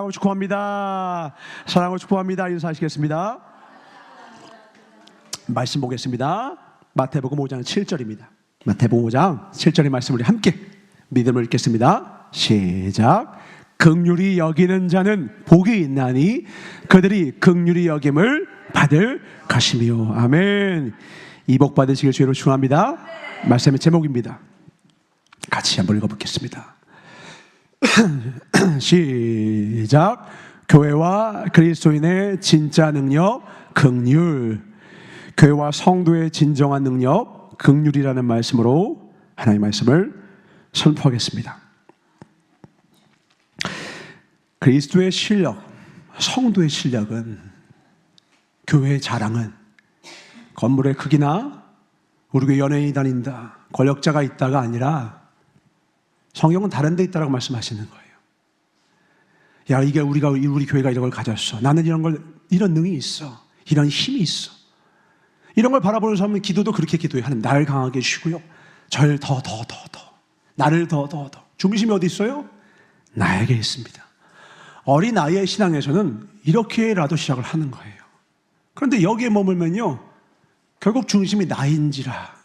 사랑하고 축복합니다. 사랑하고 축복합니다. 인사하시겠습니다. 말씀 보겠습니다. 마태복음 5장 7절입니다. 마태복음 5장 7절의 말씀 우리 함께 믿음을 읽겠습니다. 시작. 긍휼히 여기는 자는 복이 있나니 그들이 긍휼히 여김을 받을 것이며. 아멘. 이 복 받으시길 주로 축원합니다. 말씀의 제목입니다. 같이 한번 읽어보겠습니다. 시작. 교회와 그리스도인의 진짜 능력 긍휼. 교회와 성도의 진정한 능력 긍휼이라는 말씀으로 하나님의 말씀을 선포하겠습니다. 그리스도의 실력, 성도의 실력은, 교회의 자랑은 건물의 크기나 우리 교회 연예인이 다닌다, 권력자가 있다가 아니라 성경은 다른 데 있다라고 말씀하시는 거예요. 야, 이게 우리 교회가 이런 걸 가졌어. 나는 이런 능이 있어. 이런 힘이 있어. 이런 걸 바라보는 사람은 기도도 그렇게 기도해요. 하나님, 나를 강하게 해주시고요. 절 더. 나를 더. 중심이 어디 있어요? 나에게 있습니다. 어린아이의 신앙에서는 이렇게라도 시작을 하는 거예요. 그런데 여기에 머물면요, 결국 중심이 나인지라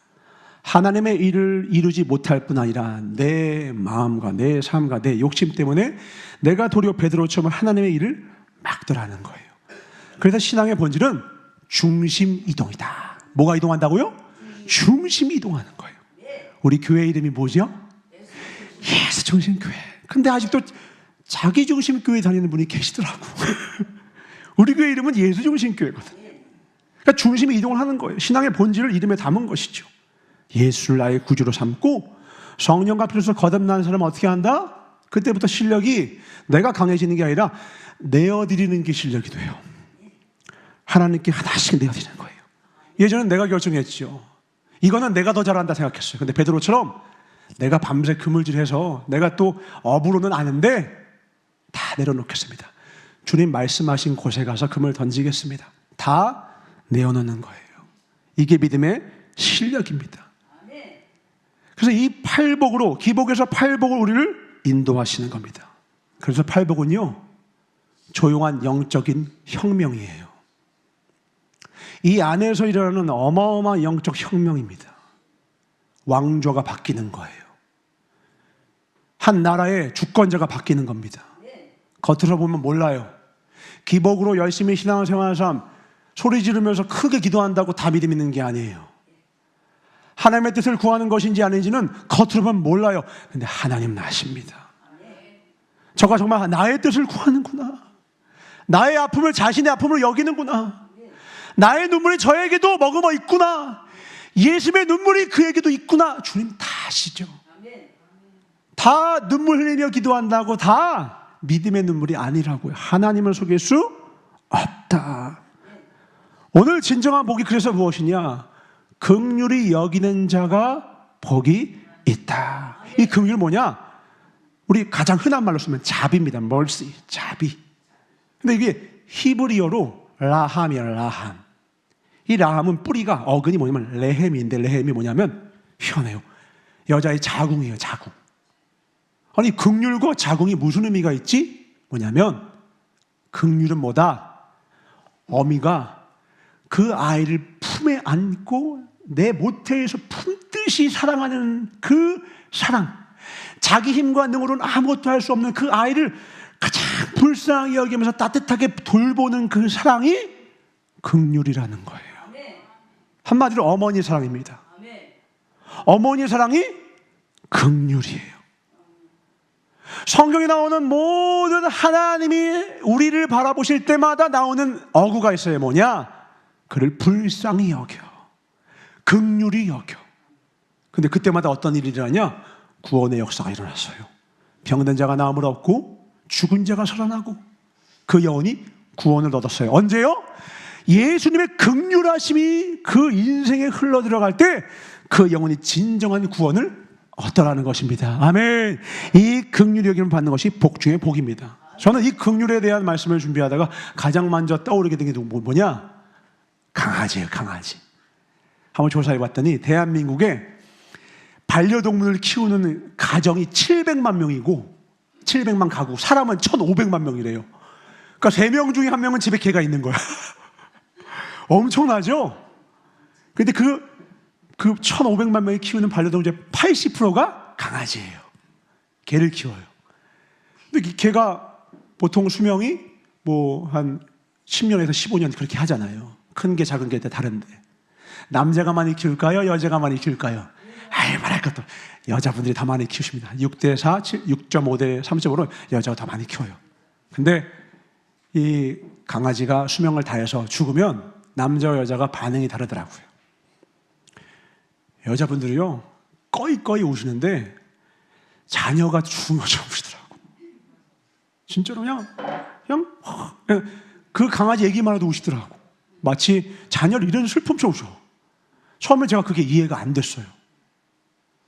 하나님의 일을 이루지 못할 뿐 아니라 내 마음과 내 삶과 내 욕심 때문에 내가 도리어 베드로처럼 하나님의 일을 막더라는 거예요. 그래서 신앙의 본질은 중심 이동이다. 뭐가 이동한다고요? 중심이 이동하는 거예요. 우리 교회 이름이 뭐죠? 예수 중심 교회. 근데 아직도 자기 중심 교회 다니는 분이 계시더라고. 우리 교회 이름은 예수 중심 교회거든. 그러니까 중심이 이동을 하는 거예요. 신앙의 본질을 이름에 담은 것이죠. 예수를 나의 구주로 삼고 성령과 피로서 거듭난 사람은 어떻게 한다? 그때부터 실력이 내가 강해지는 게 아니라 내어드리는 게 실력이 돼요. 하나님께 하나씩 내어드리는 거예요. 예전엔 내가 결정했죠. 이거는 내가 더 잘한다 생각했어요. 근데 베드로처럼 내가 밤새 그물질해서 내가 또 업으로는 아는데 다 내려놓겠습니다. 주님 말씀하신 곳에 가서 금을 던지겠습니다. 다 내어놓는 거예요. 이게 믿음의 실력입니다. 그래서 이 팔복으로, 기복에서 팔복을 우리를 인도하시는 겁니다. 그래서 팔복은요, 조용한 영적인 혁명이에요. 이 안에서 일어나는 어마어마한 영적 혁명입니다. 왕조가 바뀌는 거예요. 한 나라의 주권자가 바뀌는 겁니다. 겉으로 보면 몰라요. 기복으로 열심히 신앙생활하는 사람 소리 지르면서 크게 기도한다고 다 믿음 있는 게 아니에요. 하나님의 뜻을 구하는 것인지 아닌지는 겉으로 보면 몰라요. 근데 하나님은 아십니다. 저가 정말 나의 뜻을 구하는구나. 나의 아픔을 자신의 아픔으로 여기는구나. 나의 눈물이 저에게도 머금어 있구나. 예수의 눈물이 그에게도 있구나. 주님 다 아시죠. 다 눈물 흘리며 기도한다고 다 믿음의 눈물이 아니라고요. 하나님을 속일 수 없다. 오늘 진정한 복이 그래서 무엇이냐? 긍휼히 여기는 자가 복이 있다. 이 긍휼 뭐냐? 우리 가장 흔한 말로 쓰면 자비입니다. mercy, 자비. 근데 이게 히브리어로 라함이야, 라함. 이 라함은 뿌리가, 어근이 뭐냐면 레헴인데, 레헴이 뭐냐면 희한해요. 여자의 자궁이에요, 자궁. 아니, 긍휼과 자궁이 무슨 의미가 있지? 뭐냐면 긍휼은 뭐다? 어미가 그 아이를 품에 안고 내 모태에서 품듯이 사랑하는 그 사랑, 자기 힘과 능으로는 아무것도 할 수 없는 그 아이를 가장 불쌍하게 여기면서 따뜻하게 돌보는 그 사랑이 긍휼이라는 거예요. 한마디로 어머니 사랑입니다. 어머니 사랑이 긍휼이에요. 성경에 나오는 모든 하나님이 우리를 바라보실 때마다 나오는 어구가 있어요. 뭐냐? 그를 불쌍히 여겨, 긍휼히 여겨. 근데 그때마다 어떤 일이 일어나냐? 구원의 역사가 일어났어요. 병든 자가 나음을 얻고 죽은 자가 살아나고 그 영혼이 구원을 얻었어요. 언제요? 예수님의 긍휼하심이 그 인생에 흘러들어갈 때 그 영혼이 진정한 구원을 얻더라는 것입니다. 아멘. 이 긍휼히 여김을 받는 것이 복 중의 복입니다. 저는 이 긍휼에 대한 말씀을 준비하다가 가장 먼저 떠오르게 된 게 뭐냐? 강아지예요, 강아지. 한번 조사해 봤더니 대한민국에 반려동물을 키우는 가정이 700만 명이고 700만 가구, 사람은 1,500만 명이래요. 그러니까 3명 중에 1명은 집에 개가 있는 거야. 엄청나죠? 근데 그 1,500만 명이 키우는 반려동물 중에 80%가 강아지예요. 개를 키워요. 근데 이 개가 보통 수명이 뭐 한 10년에서 15년 그렇게 하잖아요. 큰 개, 작은 개 다 다른데. 남자가 많이 키울까요? 여자가 많이 키울까요? 아예 말할 것도. 여자분들이 더 많이 키우십니다. 6대 4, 6.5대 3.5로 여자가 더 많이 키워요. 근데 이 강아지가 수명을 다해서 죽으면 남자와 여자가 반응이 다르더라고요. 여자분들이요, 꺼이꺼이 우시는데 자녀가 죽은 것처럼 우시더라고. 진짜로 그냥 그 강아지 얘기만 해도 우시더라고. 마치 자녀를 잃은 슬픔처럼 우셔. 처음에 제가 그게 이해가 안 됐어요.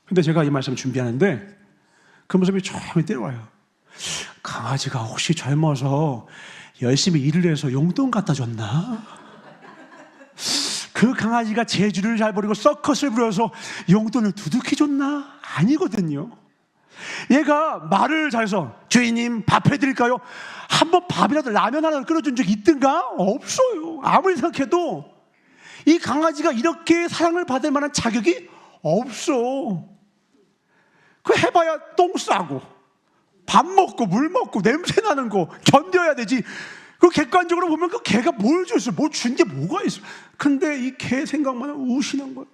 근데 제가 이 말씀을 준비하는데 그 모습이 처음에 때려와요. 강아지가 혹시 젊어서 열심히 일을 해서 용돈 갖다 줬나? 그 강아지가 재주를 잘 부리고 서커스를 부려서 용돈을 두둑히 줬나? 아니거든요. 얘가 말을 잘해서 주인님 밥 해드릴까요? 한번 밥이라도 라면 하나 끓여준 적 있든가? 없어요. 아무리 생각해도 이 강아지가 이렇게 사랑을 받을 만한 자격이 없어. 그 해봐야 똥 싸고 밥 먹고 물 먹고 냄새 나는 거 견뎌야 되지. 그 객관적으로 보면 그 개가 뭘 줬어요? 뭐 준 게 뭐가 있어? 근데 이 개 생각만 하면 우시는 거예요.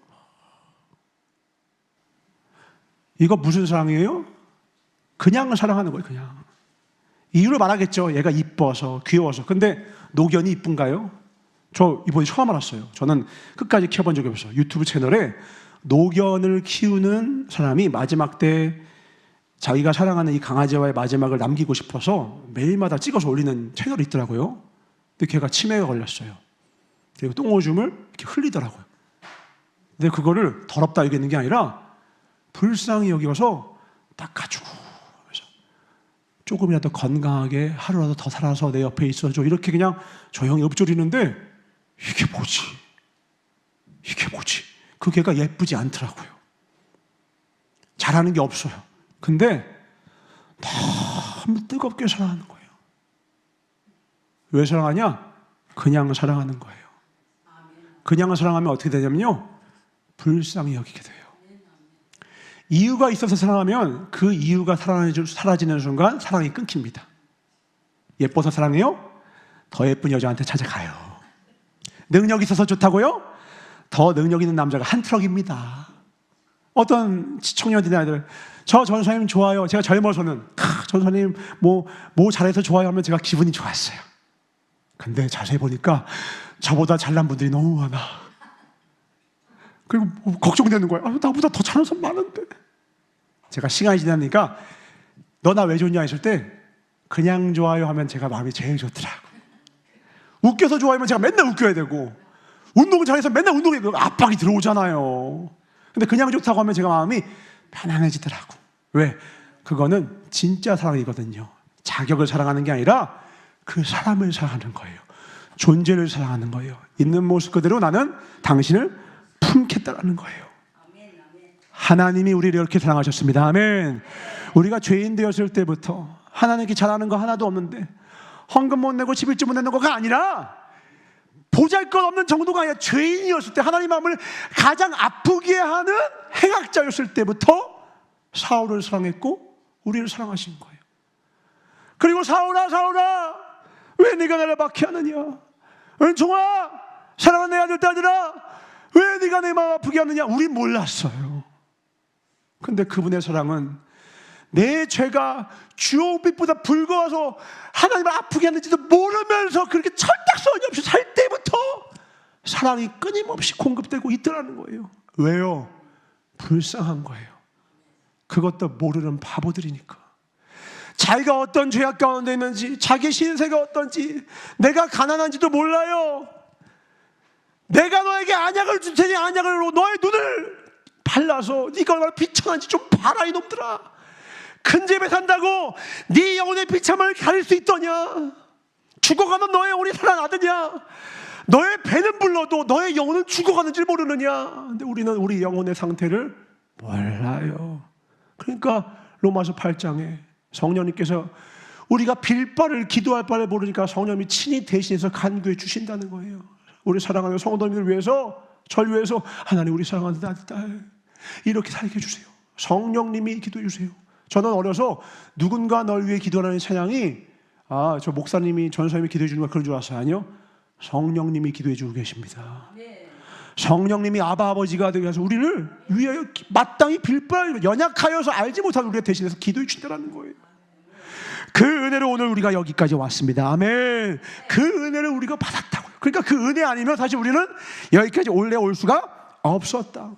이거 무슨 사랑이에요? 그냥 사랑하는 거예요. 그냥. 이유를 말하겠죠. 얘가 이뻐서 귀여워서. 근데 노견이 이쁜가요? 저 이번에 처음 알았어요. 저는 끝까지 키워본 적이 없어요. 유튜브 채널에 노견을 키우는 사람이 마지막 때 자기가 사랑하는 이 강아지와의 마지막을 남기고 싶어서 매일마다 찍어서 올리는 채널이 있더라고요. 근데 걔가 치매가 걸렸어요. 그리고 똥오줌을 이렇게 흘리더라고요. 근데 그거를 더럽다 여기는 게 아니라 불쌍히 여기어서 닦아주고, 그래서 조금이라도 건강하게 하루라도 더 살아서 내 옆에 있어줘, 이렇게 그냥 조용히 읊조리는데 이게 뭐지? 이게 뭐지? 그 개가 예쁘지 않더라고요. 잘하는 게 없어요. 근데 너무 뜨겁게 사랑하는 거예요. 왜 사랑하냐? 그냥 사랑하는 거예요. 그냥 사랑하면 어떻게 되냐면요, 불쌍히 여기게 돼요. 이유가 있어서 사랑하면 그 이유가 사라지는 순간 사랑이 끊깁니다. 예뻐서 사랑해요? 더 예쁜 여자한테 찾아가요. 능력 있어서 좋다고요? 더 능력 있는 남자가 한 트럭입니다. 어떤 청년들이 아이들, 저 전사님 좋아요. 제가 젊어서는 전사님 뭐 잘해서 좋아요 하면 제가 기분이 좋았어요. 근데 자세히 보니까 저보다 잘난 분들이 너무 많아. 그리고 걱정되는 거예요. 나보다 더 잘하는 사람 많은데. 제가 시간이 지나니까 너 나 왜 좋냐 했을 때 그냥 좋아요 하면 제가 마음이 제일 좋더라고. 웃겨서 좋아하면 제가 맨날 웃겨야 되고, 운동 잘해서 맨날 운동해야 되고 압박이 들어오잖아요. 근데 그냥 좋다고 하면 제가 마음이 편안해지더라고. 왜? 그거는 진짜 사랑이거든요. 자격을 사랑하는 게 아니라 그 사람을 사랑하는 거예요. 존재를 사랑하는 거예요. 있는 모습 그대로 나는 당신을 품겠다라는 거예요. 하나님이 우리를 이렇게 사랑하셨습니다. 아멘. 우리가 죄인 되었을 때부터 하나님께 잘하는 거 하나도 없는데 헌금 못 내고 11조 못 내는 거가 아니라 보잘것없는 정도가 아니라 죄인이었을 때 하나님 마음을 가장 아프게 하는 행악자였을 때부터 사울을 사랑했고 우리를 사랑하신 거예요. 그리고 사울아 사울아 왜 네가 나를 박해하느냐, 은총아 사랑하는 내 아들 딸들아 왜 네가 내 마음 아프게 하느냐. 우린 몰랐어요. 근데 그분의 사랑은 내 죄가 주홍빛보다 붉어서 하나님을 아프게 하는지도 모르면서 그렇게 철딱서니 없이 살 때부터 사랑이 끊임없이 공급되고 있더라는 거예요. 왜요? 불쌍한 거예요. 그것도 모르는 바보들이니까. 자기가 어떤 죄악 가운데 있는지, 자기 신세가 어떤지, 내가 가난한지도 몰라요. 내가 너에게 안약을 줄 테니 안약으로 너의 눈을 발라서 네가 얼마나 비천한지 좀 봐라 이놈들아. 큰 집에 산다고 네 영혼의 비참을 가릴 수 있더냐? 죽어가는 너의 오리 살아나느냐? 너의 배는 불러도 너의 영혼은 죽어가는 줄 모르느냐? 근데 우리는 우리 영혼의 상태를 몰라요. 그러니까 로마서 8장에 성령님께서 우리가 빌 바를 기도할 바를 모르니까 성령님이 친히 대신해서 간구해 주신다는 거예요. 우리 사랑하는 성도님들 위해서, 절 위해서 하나님 우리 사랑하는 딸 이렇게 살게 해주세요. 성령님이 기도해 주세요. 저는 어려서 누군가 널 위해 기도하는 찬양이 저 목사님이 전사님이 기도해 주는 거 그런 줄 알았어요. 아니요. 성령님이 기도해 주고 계십니다. 성령님이 아버지가 되게 해서 우리를 위하여 마땅히 빌바를 연약하여서 알지 못한 우리가 대신해서 기도해 주신다는 거예요. 그 은혜로 오늘 우리가 여기까지 왔습니다. 아멘. 그 은혜를 우리가 받았다고요. 그러니까 그 은혜 아니면 사실 우리는 여기까지 올 수가 없었다.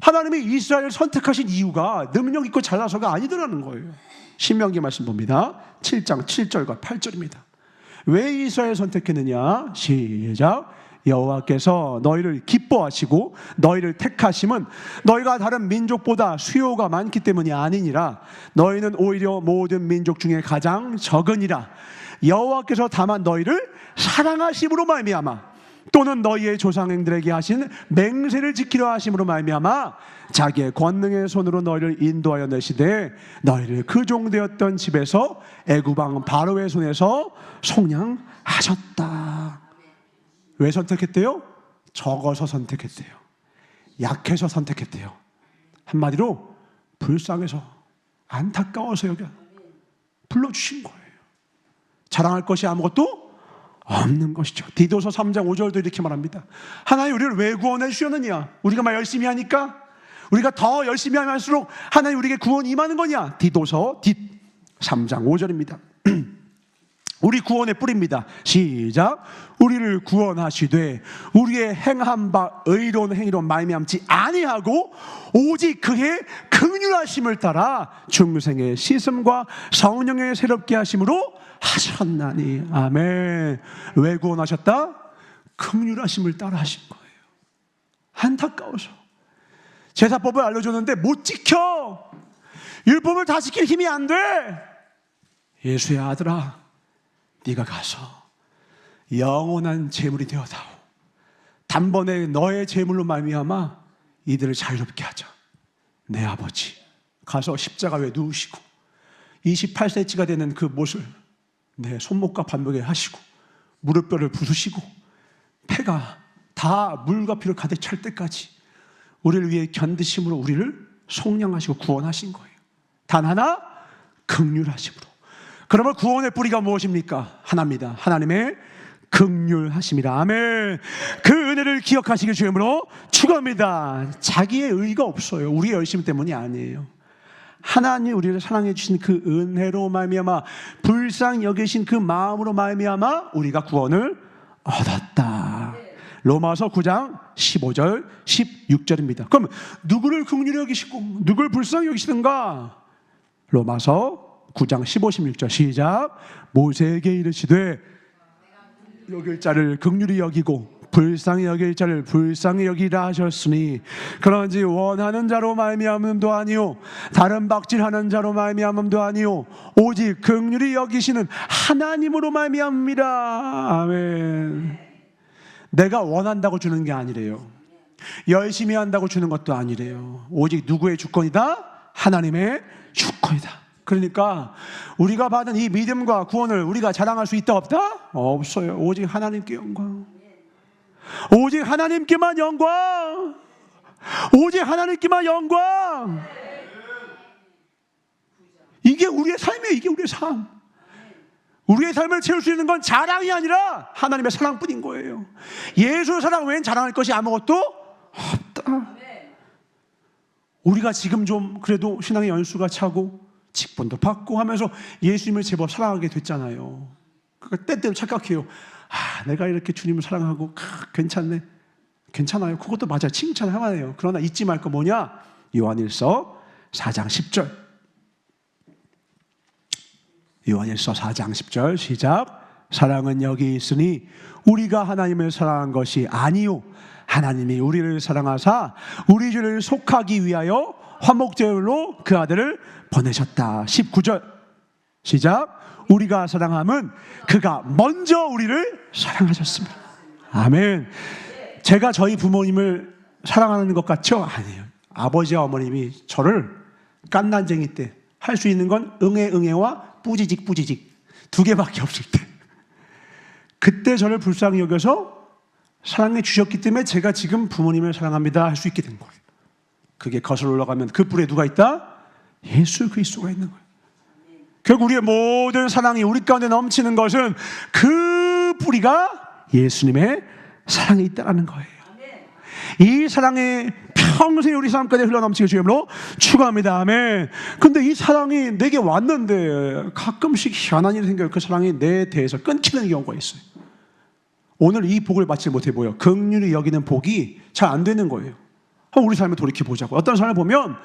하나님이 이스라엘을 선택하신 이유가 능력 있고 잘나서가 아니더라는 거예요. 신명기 말씀 봅니다. 7장 7절과 8절입니다. 왜 이스라엘 선택했느냐? 시작. 여호와께서 너희를 기뻐하시고 너희를 택하심은 너희가 다른 민족보다 수요가 많기 때문이 아니니라. 너희는 오히려 모든 민족 중에 가장 적으니라. 여호와께서 다만 너희를 사랑하심으로 말미암아 또는 너희의 조상행들에게 하신 맹세를 지키려 하심으로 말미암아 자기의 권능의 손으로 너희를 인도하여 내시되 너희를 그 종되었던 집에서 애굽 왕 바로의 손에서 속량하셨다. 왜 선택했대요? 적어서 선택했대요. 약해서 선택했대요. 한마디로 불쌍해서, 안타까워서 여기 불러주신 거예요. 자랑할 것이 아무것도 없는 것이죠. 디도서 3장 5절도 이렇게 말합니다. 하나님 우리를 왜 구원해 주셨느냐? 우리가 막 열심히 하니까? 우리가 더 열심히 할수록 하나님 우리에게 구원이 임하는 거냐? 디도서 3장 5절입니다. 우리 구원의 뿌리입니다. 시작. 우리를 구원하시되 우리의 행한 바 의로운 행위로 말미암지 아니하고 오직 그의 긍휼하심을 따라 중생의 씻음과 성령의 새롭게 하심으로 하셨나니. 아멘. 왜 구원하셨다? 긍휼하심을 따라 하신 거예요. 안타까워서 제사법을 알려줬는데 못 지켜. 율법을 다 지킬 힘이 안 돼. 예수의 아들아, 네가 가서 영원한 제물이 되어다오. 단번에 너의 제물로 말미암아 이들을 자유롭게 하자. 내 아버지 가서 십자가에 누우시고 28cm가 되는 그 못을 내 손목과 발목에 하시고 무릎뼈를 부수시고 폐가 다 물과 피로 가득 찰 때까지 우리를 위해 견디심으로 우리를 속량하시고 구원하신 거예요. 단 하나, 긍휼하심으로. 그러면 구원의 뿌리가 무엇입니까? 하나입니다. 하나님의 긍휼하심이라. 아멘. 그 은혜를 기억하시길 주님으로 축원합니다. 자기의 의가 없어요. 우리의 열심 때문이 아니에요. 하나님 우리를 사랑해 주신 그 은혜로 말미암아 불쌍히 여기신 그 마음으로 말미암아 우리가 구원을 얻었다. 로마서 9장 15절 16절입니다. 그럼 누구를 긍휼히 여기시고 누구를 불쌍히 여기시는가? 로마서 9장 15, 16절 시작. 모세에게 이르시되 여길 자를 긍휼히 여기고 불쌍히 여길 자를 불쌍히 여기라 하셨으니 그런지 원하는 자로 말미암음도 아니요 다른 박질하는 자로 말미암음도 아니요 오직 긍휼히 여기시는 하나님으로 말미암음이라. 아멘. 내가 원한다고 주는 게 아니래요. 열심히 한다고 주는 것도 아니래요. 오직 누구의 주권이다? 하나님의 주권이다. 그러니까 우리가 받은 이 믿음과 구원을 우리가 자랑할 수 있다 없다? 없어요. 오직 하나님께 영광. 오직 하나님께만 영광. 오직 하나님께만 영광. 이게 우리의 삶이에요. 이게 우리의 삶. 우리의 삶을 채울 수 있는 건 자랑이 아니라 하나님의 사랑뿐인 거예요. 예수의 사랑 외엔 자랑할 것이 아무것도 없다. 우리가 지금 좀 그래도 신앙의 연수가 차고 직분도 받고 하면서 예수님을 제법 사랑하게 됐잖아요. 그러니까 때때로 착각해요. 내가 이렇게 주님을 사랑하고 괜찮네. 괜찮아요. 그것도 맞아요. 칭찬하네요. 그러나 잊지 말 거 뭐냐? 요한일서 4장 10절. 요한일서 4장 10절 시작. 사랑은 여기 있으니 우리가 하나님을 사랑한 것이 아니요 하나님이 우리를 사랑하사 우리 죄를 속하기 위하여 화목제물로 그 아들을 보내셨다. 19절 시작. 우리가 사랑함은 그가 먼저 우리를 사랑하셨습니다. 아멘. 제가 저희 부모님을 사랑하는 것 같죠? 아니에요. 아버지와 어머님이 저를 깐난쟁이 때 할 수 있는 건 응애 응애와 뿌지직 뿌지직 두 개밖에 없을 때, 그때 저를 불쌍히 여겨서 사랑해 주셨기 때문에 제가 지금 부모님을 사랑합니다 할 수 있게 된 거예요. 그게 거슬러 올라가면 그 뿔에 누가 있다? 예수 그리스도가 있는 거예요. 결국 우리의 모든 사랑이 우리 가운데 넘치는 것은 그 뿌리가 예수님의 사랑에 있다는 거예요. 이 사랑이 평생 우리 삶 가운데 흘러넘치게 주님으로 축원합니다. 아멘. 근데 이 사랑이 내게 왔는데 가끔씩 희한한 일이 생겨요. 그 사랑이 내 대해서 끊기는 경우가 있어요. 오늘 이 복을 받지 못해 보여. 긍휼히 여기는 복이 잘 안 되는 거예요. 우리 삶을 돌이켜보자고. 어떤 사람을 보면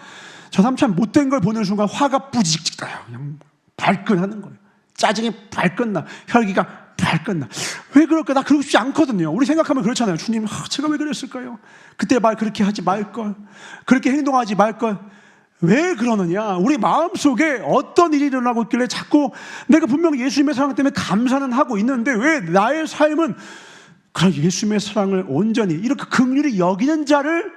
저 사람 참 못된 걸 보는 순간 화가 뿌직 나요. 그냥 발끈하는 거예요. 짜증이 발끈나. 혈기가 발끈나. 왜 그럴까? 나 그러고 싶지 않거든요. 우리 생각하면 그렇잖아요. 주님, 제가 왜 그랬을까요? 그때 말 그렇게 하지 말걸. 그렇게 행동하지 말걸. 왜 그러느냐? 우리 마음속에 어떤 일이 일어나고 있길래 자꾸 내가 분명히 예수님의 사랑 때문에 감사는 하고 있는데 왜 나의 삶은 그런 예수님의 사랑을 온전히 이렇게 긍휼히 여기는 자를,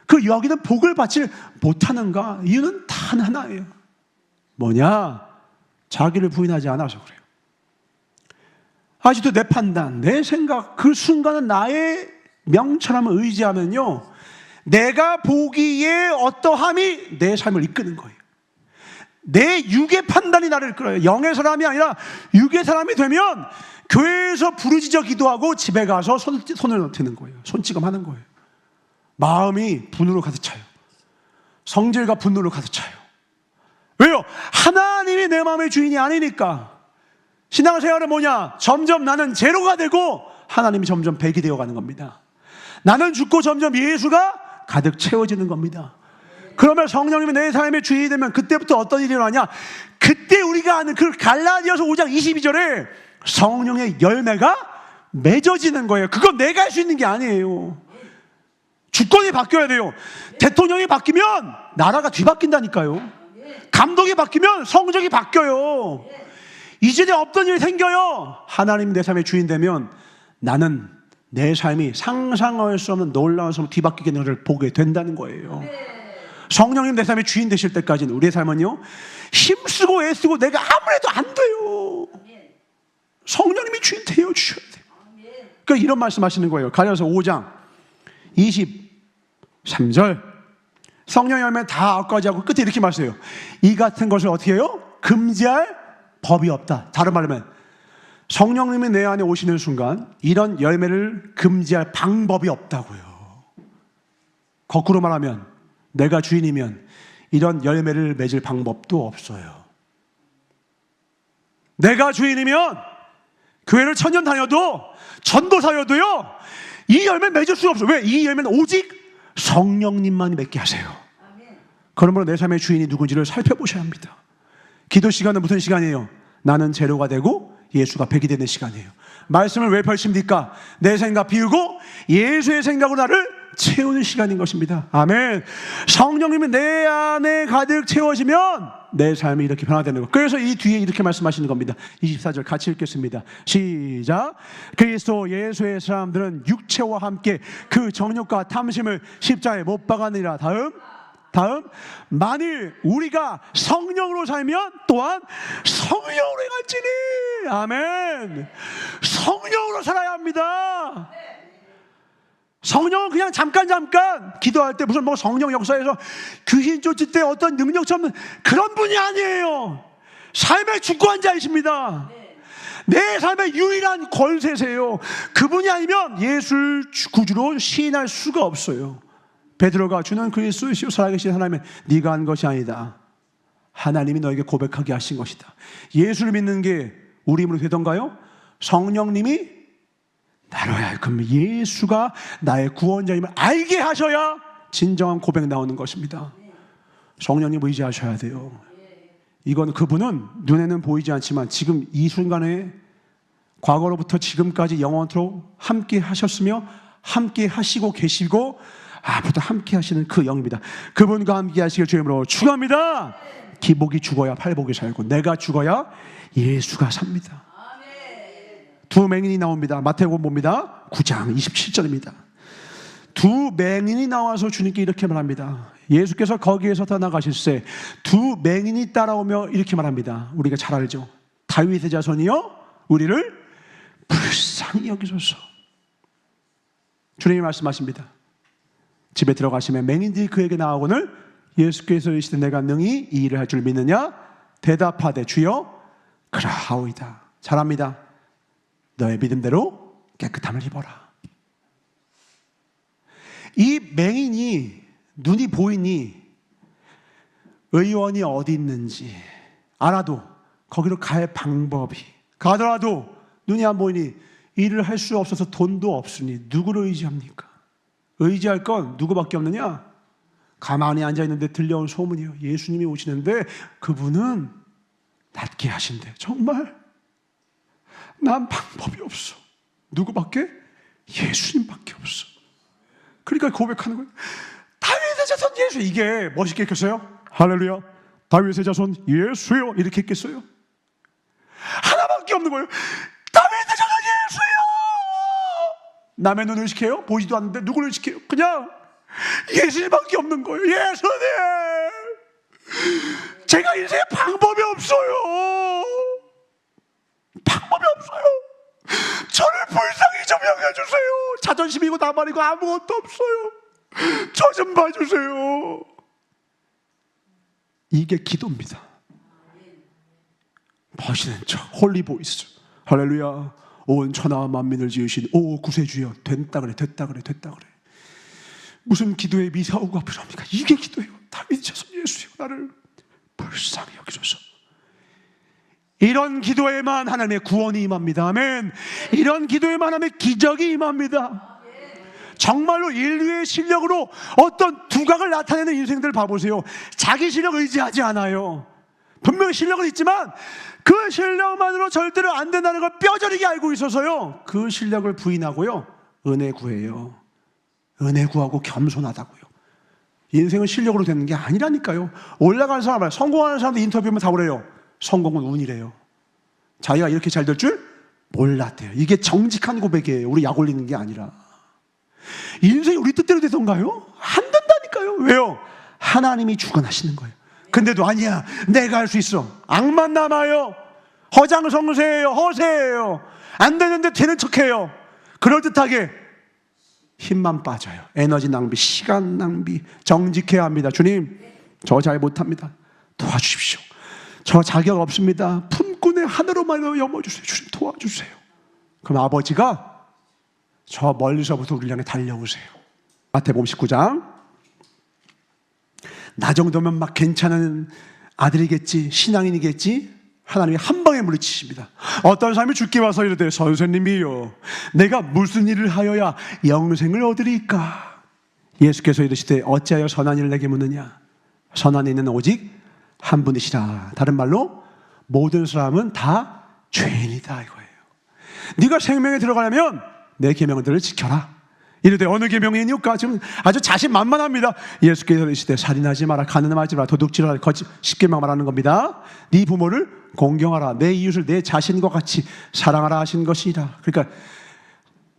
그 여기는 복을 받지 못하는가? 이유는 단 하나예요. 뭐냐? 자기를 부인하지 않아서 그래요. 아직도 내 판단, 내 생각, 그 순간은 나의 명철함을 의지하면요, 내가 보기에 어떠함이 내 삶을 이끄는 거예요. 내 육의 판단이 나를 이끌어요. 영의 사람이 아니라 육의 사람이 되면 교회에서 부르짖어 기도하고 집에 가서 손을 드는 거예요. 손찌검하는 거예요. 마음이 분노로 가득 차요. 성질과 분노로 가득 차요. 왜요? 하나님이 내 마음의 주인이 아니니까. 신앙생활은 뭐냐? 점점 나는 제로가 되고 하나님이 점점 100이 되어가는 겁니다. 나는 죽고 점점 예수가 가득 채워지는 겁니다. 그러면 성령님이 내 삶의 주인이 되면 그때부터 어떤 일이 일어나냐? 그때 우리가 아는 그 갈라디아서 5장 22절에 성령의 열매가 맺어지는 거예요. 그건 내가 할 수 있는 게 아니에요. 주권이 바뀌어야 돼요. 대통령이 바뀌면 나라가 뒤바뀐다니까요. 감독이 바뀌면 성적이 바뀌어요. 이전에 없던 일이 생겨요. 하나님이 내 삶의 주인 되면 나는 내 삶이 상상할 수 없는 놀라운 삶을 뒤바뀌게 되는 것을 보게 된다는 거예요. 성령님 내 삶의 주인 되실 때까지는 우리의 삶은요, 힘쓰고 애쓰고 내가 아무리 해도 안 돼요. 성령님이 주인 되어 주셔야 돼요. 그러니까 이런 말씀 하시는 거예요. 갈라디아서 5장 23절. 성령 열매 다 악까지 하고 끝에 이렇게 말씀해요. 이 같은 것을 어떻게 해요? 금지할 법이 없다. 다른 말로 하면 성령님이 내 안에 오시는 순간 이런 열매를 금지할 방법이 없다고요. 거꾸로 말하면 내가 주인이면 이런 열매를 맺을 방법도 없어요. 내가 주인이면 교회를 천년 다녀도 전도사여도요, 이 열매 맺을 수가 없어요. 왜? 이 열매는 오직 성령님만이 맺게 하세요. 그러므로 내 삶의 주인이 누군지를 살펴보셔야 합니다. 기도 시간은 무슨 시간이에요? 나는 제로가 되고 예수가 백이 되는 시간이에요. 말씀을 왜 펼칩니까? 내 생각 비우고 예수의 생각으로 나를 채우는 시간인 것입니다. 아멘. 성령님이 내 안에 가득 채워지면 내 삶이 이렇게 변화되는 것. 그래서 이 뒤에 이렇게 말씀하시는 겁니다. 24절 같이 읽겠습니다. 시작. 그리스도 예수의 사람들은 육체와 함께 그 정욕과 탐심을 십자가에 못 박았느니라. 다음 만일 우리가 성령으로 살면 또한 성령으로 행할지니. 아멘. 성령으로 살아야 합니다. 성령은 그냥 잠깐 기도할 때 무슨 뭐 성령 역사에서 귀신 쫓을 때 어떤 능력처럼 그런 분이 아니에요. 삶의 주권자이십니다. 내 삶의 유일한 권세세요. 그분이 아니면 예수를 구주로 시인할 수가 없어요. 베드로가 주는 그리스도이시오 살아계신 하나님의 네가 한 것이 아니다. 하나님이 너에게 고백하게 하신 것이다. 예수를 믿는 게 우리 힘으로 되던가요? 성령님이 나로 하여금 예수가 나의 구원자임을 알게 하셔야 진정한 고백 나오는 것입니다. 성령님 의지하셔야 돼요. 이건 그분은 눈에는 보이지 않지만 지금 이 순간에 과거로부터 지금까지 영원토록 함께 하셨으며 함께 하시고 계시고 앞으로도 함께 하시는 그 영입니다. 그분과 함께 하시길 주님으로 축원합니다. 기복이 죽어야 팔복이 살고 내가 죽어야 예수가 삽니다. 두 맹인이 나옵니다. 마태복음 봅니다. 9장 27절입니다. 두 맹인이 나와서 주님께 이렇게 말합니다. 예수께서 거기에서 떠나가실새 두 맹인이 따라오며 이렇게 말합니다. 우리가 잘 알죠. 다윗의 자손이여 우리를 불쌍히 여기소서. 주님이 말씀하십니다. 집에 들어가시면 맹인들이 그에게 나오거늘 예수께서 이르시되 내가 능히 이 일을 할 줄 믿느냐? 대답하되 주여 그러하오이다. 잘합니다. 너의 믿음대로 깨끗함을 입어라. 이 맹인이 눈이 보이니 의원이 어디 있는지 알아도 거기로 갈 방법이 가더라도 눈이 안 보이니 일을 할 수 없어서 돈도 없으니 누구를 의지합니까? 의지할 건 누구밖에 없느냐? 가만히 앉아있는데 들려온 소문이에요. 예수님이 오시는데 그분은 낫게 하신대. 정말 난 방법이 없어. 누구밖에? 예수님밖에 없어. 그러니까 고백하는 거예요. 다윗의 자손 예수. 이게 멋있게 했겠어요? 할렐루야. 다윗의 자손 예수요 이렇게 했겠어요? 하나밖에 없는 거예요. 다윗의 자손 예수요. 남의 눈을 의식해요? 보이지도 않는데 누구를 의식해요? 그냥 예수님밖에 없는 거예요. 예수님, 제가 인생에 방법이 없어요. 방법이 없어요. 저를 불쌍히 좀 여겨주세요. 자존심이고 나발이고 아무것도 없어요. 저 좀 봐주세요. 이게 기도입니다. 멋있는 척 홀리보이스. 할렐루야. 온 천하와 만민을 지으신 오 구세주여. 됐다 그래 됐다 그래 됐다 그래. 무슨 기도에 미사오가 필요합니까? 이게 기도예요. 다윗 자손 예수여 나를 불쌍히 여기소서. 이런 기도에만 하나님의 구원이 임합니다. 아멘. 이런 기도에만 하나님의 기적이 임합니다. 정말로 인류의 실력으로 어떤 두각을 나타내는 인생들 봐보세요. 자기 실력 의지하지 않아요. 분명히 실력은 있지만 그 실력만으로 절대로 안 된다는 걸 뼈저리게 알고 있어서요. 그 실력을 부인하고요. 은혜 구해요. 은혜 구하고 겸손하다고요. 인생은 실력으로 되는 게 아니라니까요. 올라가는 사람, 성공하는 사람들 인터뷰하면 다 그래요. 성공은 운이래요. 자기가 이렇게 잘 될 줄 몰랐대요. 이게 정직한 고백이에요. 우리 약 올리는 게 아니라. 인생이 우리 뜻대로 되던가요? 안 된다니까요. 왜요? 하나님이 주관하시는 거예요. 근데도 아니야, 내가 할 수 있어. 악만 남아요. 허장성세예요. 허세예요. 안 되는데 되는 척해요. 그럴듯하게 힘만 빠져요. 에너지 낭비, 시간 낭비. 정직해야 합니다. 주님, 저 잘 못합니다. 도와주십시오. 저 자격 없습니다. 품꾼의 하늘로만 여머주세요. 주님 도와주세요. 그럼 아버지가 저 멀리서부터 우리를 향해 달려오세요. 마태복음 19장. 나 정도면 막 괜찮은 아들이겠지, 신앙인이겠지. 하나님이 한 방에 물리치십니다. 어떤 사람이 죽게 와서 이르되 선생님이요 내가 무슨 일을 하여야 영생을 얻으리까? 예수께서 이르시되 어찌하여 선한 일을 내게 묻느냐? 선한 이는 오직 한 분이시라. 다른 말로 모든 사람은 다 죄인이다 이거예요. 네가 생명에 들어가려면 내 계명들을 지켜라. 이르되 어느 계명이니까? 지금 아주 자신만만합니다. 예수께서 이르시되 살인하지 마라, 간음하지 마라, 도둑질하라, 거짓 10계명 말하는 겁니다. 네 부모를 공경하라, 내 이웃을 내 자신과 같이 사랑하라 하신 것이라. 그러니까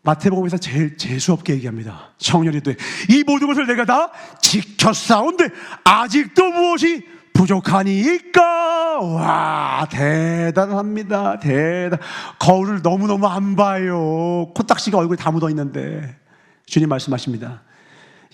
마태복음에서 제일 재수없게 얘기합니다. 청년이 돼 이 모든 것을 내가 다 지켰사온데 아직도 무엇이 부족하니까? 와, 대단합니다. 거울을 너무너무 안 봐요. 코딱지가 얼굴에 다 묻어 있는데 주님 말씀하십니다.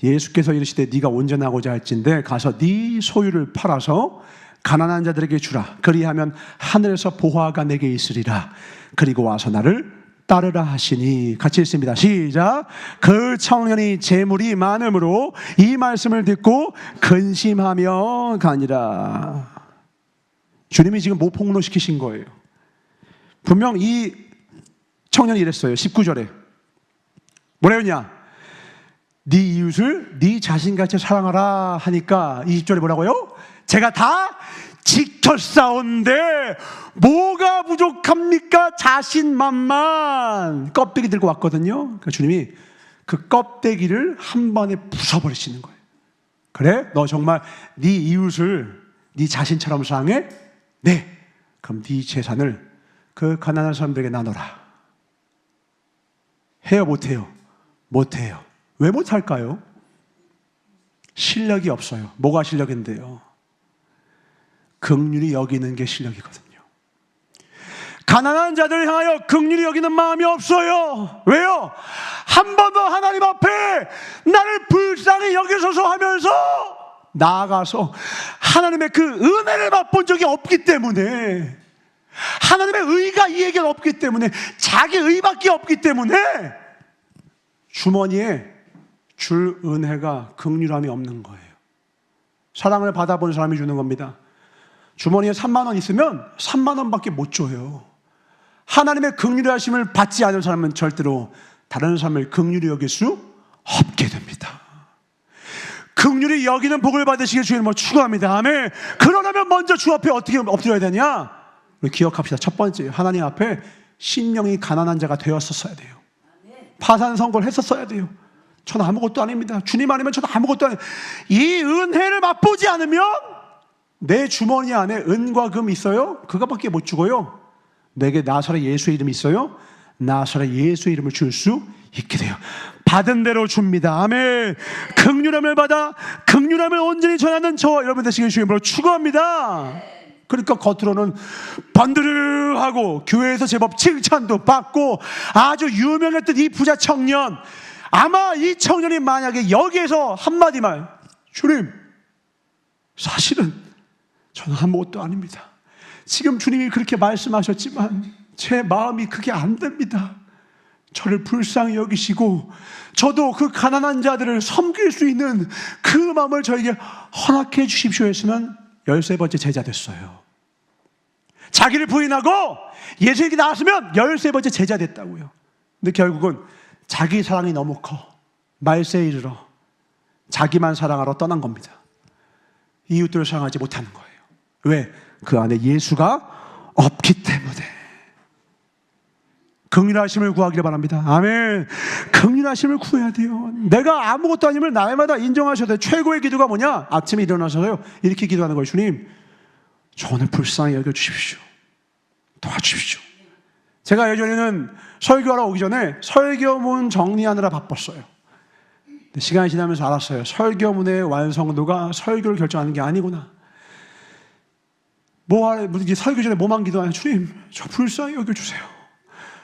예수께서 이르시되 네가 온전하고자 할진대 가서 네 소유를 팔아서 가난한 자들에게 주라. 그리하면 하늘에서 보화가 내게 있으리라. 그리고 와서 나를 따르라 하시니. 같이 읽습니다. 시작. 그 청년이 재물이 많음으로 이 말씀을 듣고 근심하며 가니라. 주님이 지금 뭐 폭로시키신 거예요? 분명 이 청년이 이랬어요. 19절에 뭐라 했냐? 네 이웃을 네 자신같이 사랑하라 하니까 20절에 뭐라고요? 제가 다 지켰사온데 뭐가 부족합니까? 자신만만. 껍데기 들고 왔거든요. 그러니까 주님이 그 껍데기를 한 번에 부숴버리시는 거예요. 그래? 너 정말 네 이웃을 네 자신처럼 사랑해? 네. 그럼 네 재산을 그 가난한 사람들에게 나눠라. 해요 못해요? 못해요. 왜 못할까요? 실력이 없어요. 뭐가 실력인데요? 긍휼히 여기는 게 실력이거든요. 가난한 자들을 향하여 긍휼히 여기는 마음이 없어요. 왜요? 한 번도 하나님 앞에 나를 불쌍히 여기소서 하면서 나아가서 하나님의 그 은혜를 맛본 적이 없기 때문에, 하나님의 의가 이에게 없기 때문에, 자기 의밖에 없기 때문에 주머니에 줄 은혜가 긍휼함이 없는 거예요. 사랑을 받아본 사람이 주는 겁니다. 주머니에 3만 원 있으면 3만 원밖에 못 줘요. 하나님의 긍휼하심을 받지 않은 사람은 절대로 다른 사람을 긍휼히 여길 수 없게 됩니다. 긍휼히 여기는 복을 받으시길 주님으로 축원합니다. 아멘. 그러려면 먼저 주 앞에 어떻게 엎드려야 되냐? 우리 기억합시다. 첫 번째, 하나님 앞에 심령이 가난한 자가 되었었어야 돼요. 파산 선고를 했었어야 돼요. 저는 아무것도 아닙니다. 주님 아니면 저는 아무것도 아니에요. 이 은혜를 맛보지 않으면 내 주머니 안에 은과 금 있어요? 그거밖에 못 주고요. 내게 나사렛 예수의 이름이 있어요? 나사렛 예수의 이름을 줄 수 있게 돼요. 받은 대로 줍니다. 아멘. 긍휼함을 받아 긍휼함을 온전히 전하는 저와 여러분 되시길 주님으로 축원합니다. 그러니까 겉으로는 번드르하고 교회에서 제법 칭찬도 받고 아주 유명했던 이 부자 청년, 아마 이 청년이 만약에 여기에서 한마디만, 주님 사실은 저는 아무것도 아닙니다, 지금 주님이 그렇게 말씀하셨지만 제 마음이 그게 안 됩니다, 저를 불쌍히 여기시고 저도 그 가난한 자들을 섬길 수 있는 그 마음을 저에게 허락해 주십시오 했으면 13번째 제자 됐어요. 자기를 부인하고 예수에게 나왔으면 13번째 제자 됐다고요. 근데 결국은 자기 사랑이 너무 커 말세에 이르러 자기만 사랑하러 떠난 겁니다. 이웃들을 사랑하지 못하는 거예요. 왜? 그 안에 예수가 없기 때문에. 긍휼하심을 구하기를 바랍니다. 아멘. 긍휼하심을 구해야 돼요. 내가 아무것도 아님을 날마다 인정하셔야 돼요. 최고의 기도가 뭐냐? 아침에 일어나서요 이렇게 기도하는 거예요. 주님, 저는 불쌍히 여겨주십시오. 도와주십시오. 제가 예전에는 설교하러 오기 전에 설교문 정리하느라 바빴어요. 근데 시간이 지나면서 알았어요. 설교문의 완성도가 설교를 결정하는 게 아니구나. 설교 전에 뭐만 기도하냐? 주님, 저 불쌍히 여겨주세요.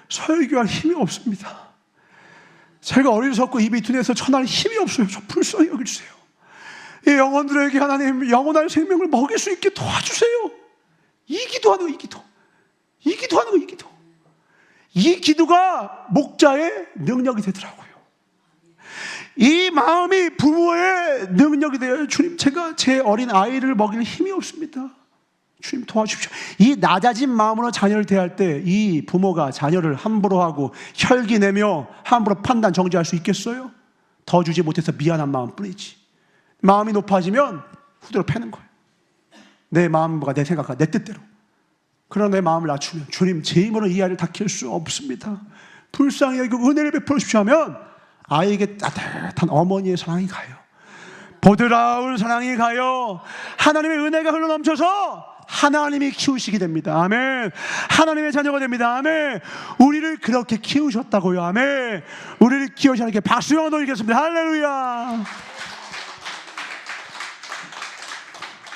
설교할 힘이 없습니다. 제가 어리석고 입이 둔해서 전할 힘이 없어요. 저 불쌍히 여겨주세요. 이 영혼들에게 하나님 영원한 생명을 먹일 수 있게 도와주세요. 이 기도하는 거, 이 기도. 이 기도하는 거, 이 기도. 이 기도가 목자의 능력이 되더라고요. 이 마음이 부모의 능력이 돼요. 주님, 제가 제 어린 아이를 먹일 힘이 없습니다. 주님 도와주십시오. 이 낮아진 마음으로 자녀를 대할 때 이 부모가 자녀를 함부로 하고 혈기내며 함부로 판단 정지할 수 있겠어요? 더 주지 못해서 미안한 마음뿐이지. 마음이 높아지면 후대로 패는 거예요. 내 마음과 내 생각과 내 뜻대로. 그러나 내 마음을 낮추면 주님, 제 힘으로 이 아이를 다 키울 수 없습니다, 불쌍히 여기고 은혜를 베풀어 주십시오 하면 아이에게 따뜻한 어머니의 사랑이 가요. 보드라운 사랑이 가요. 하나님의 은혜가 흘러넘쳐서 하나님이 키우시게 됩니다. 아멘. 하나님의 자녀가 됩니다. 아멘. 우리를 그렇게 키우셨다고요. 아멘. 우리를 키우신 하나님께 박수 영어 돌리겠습니다. 할렐루야.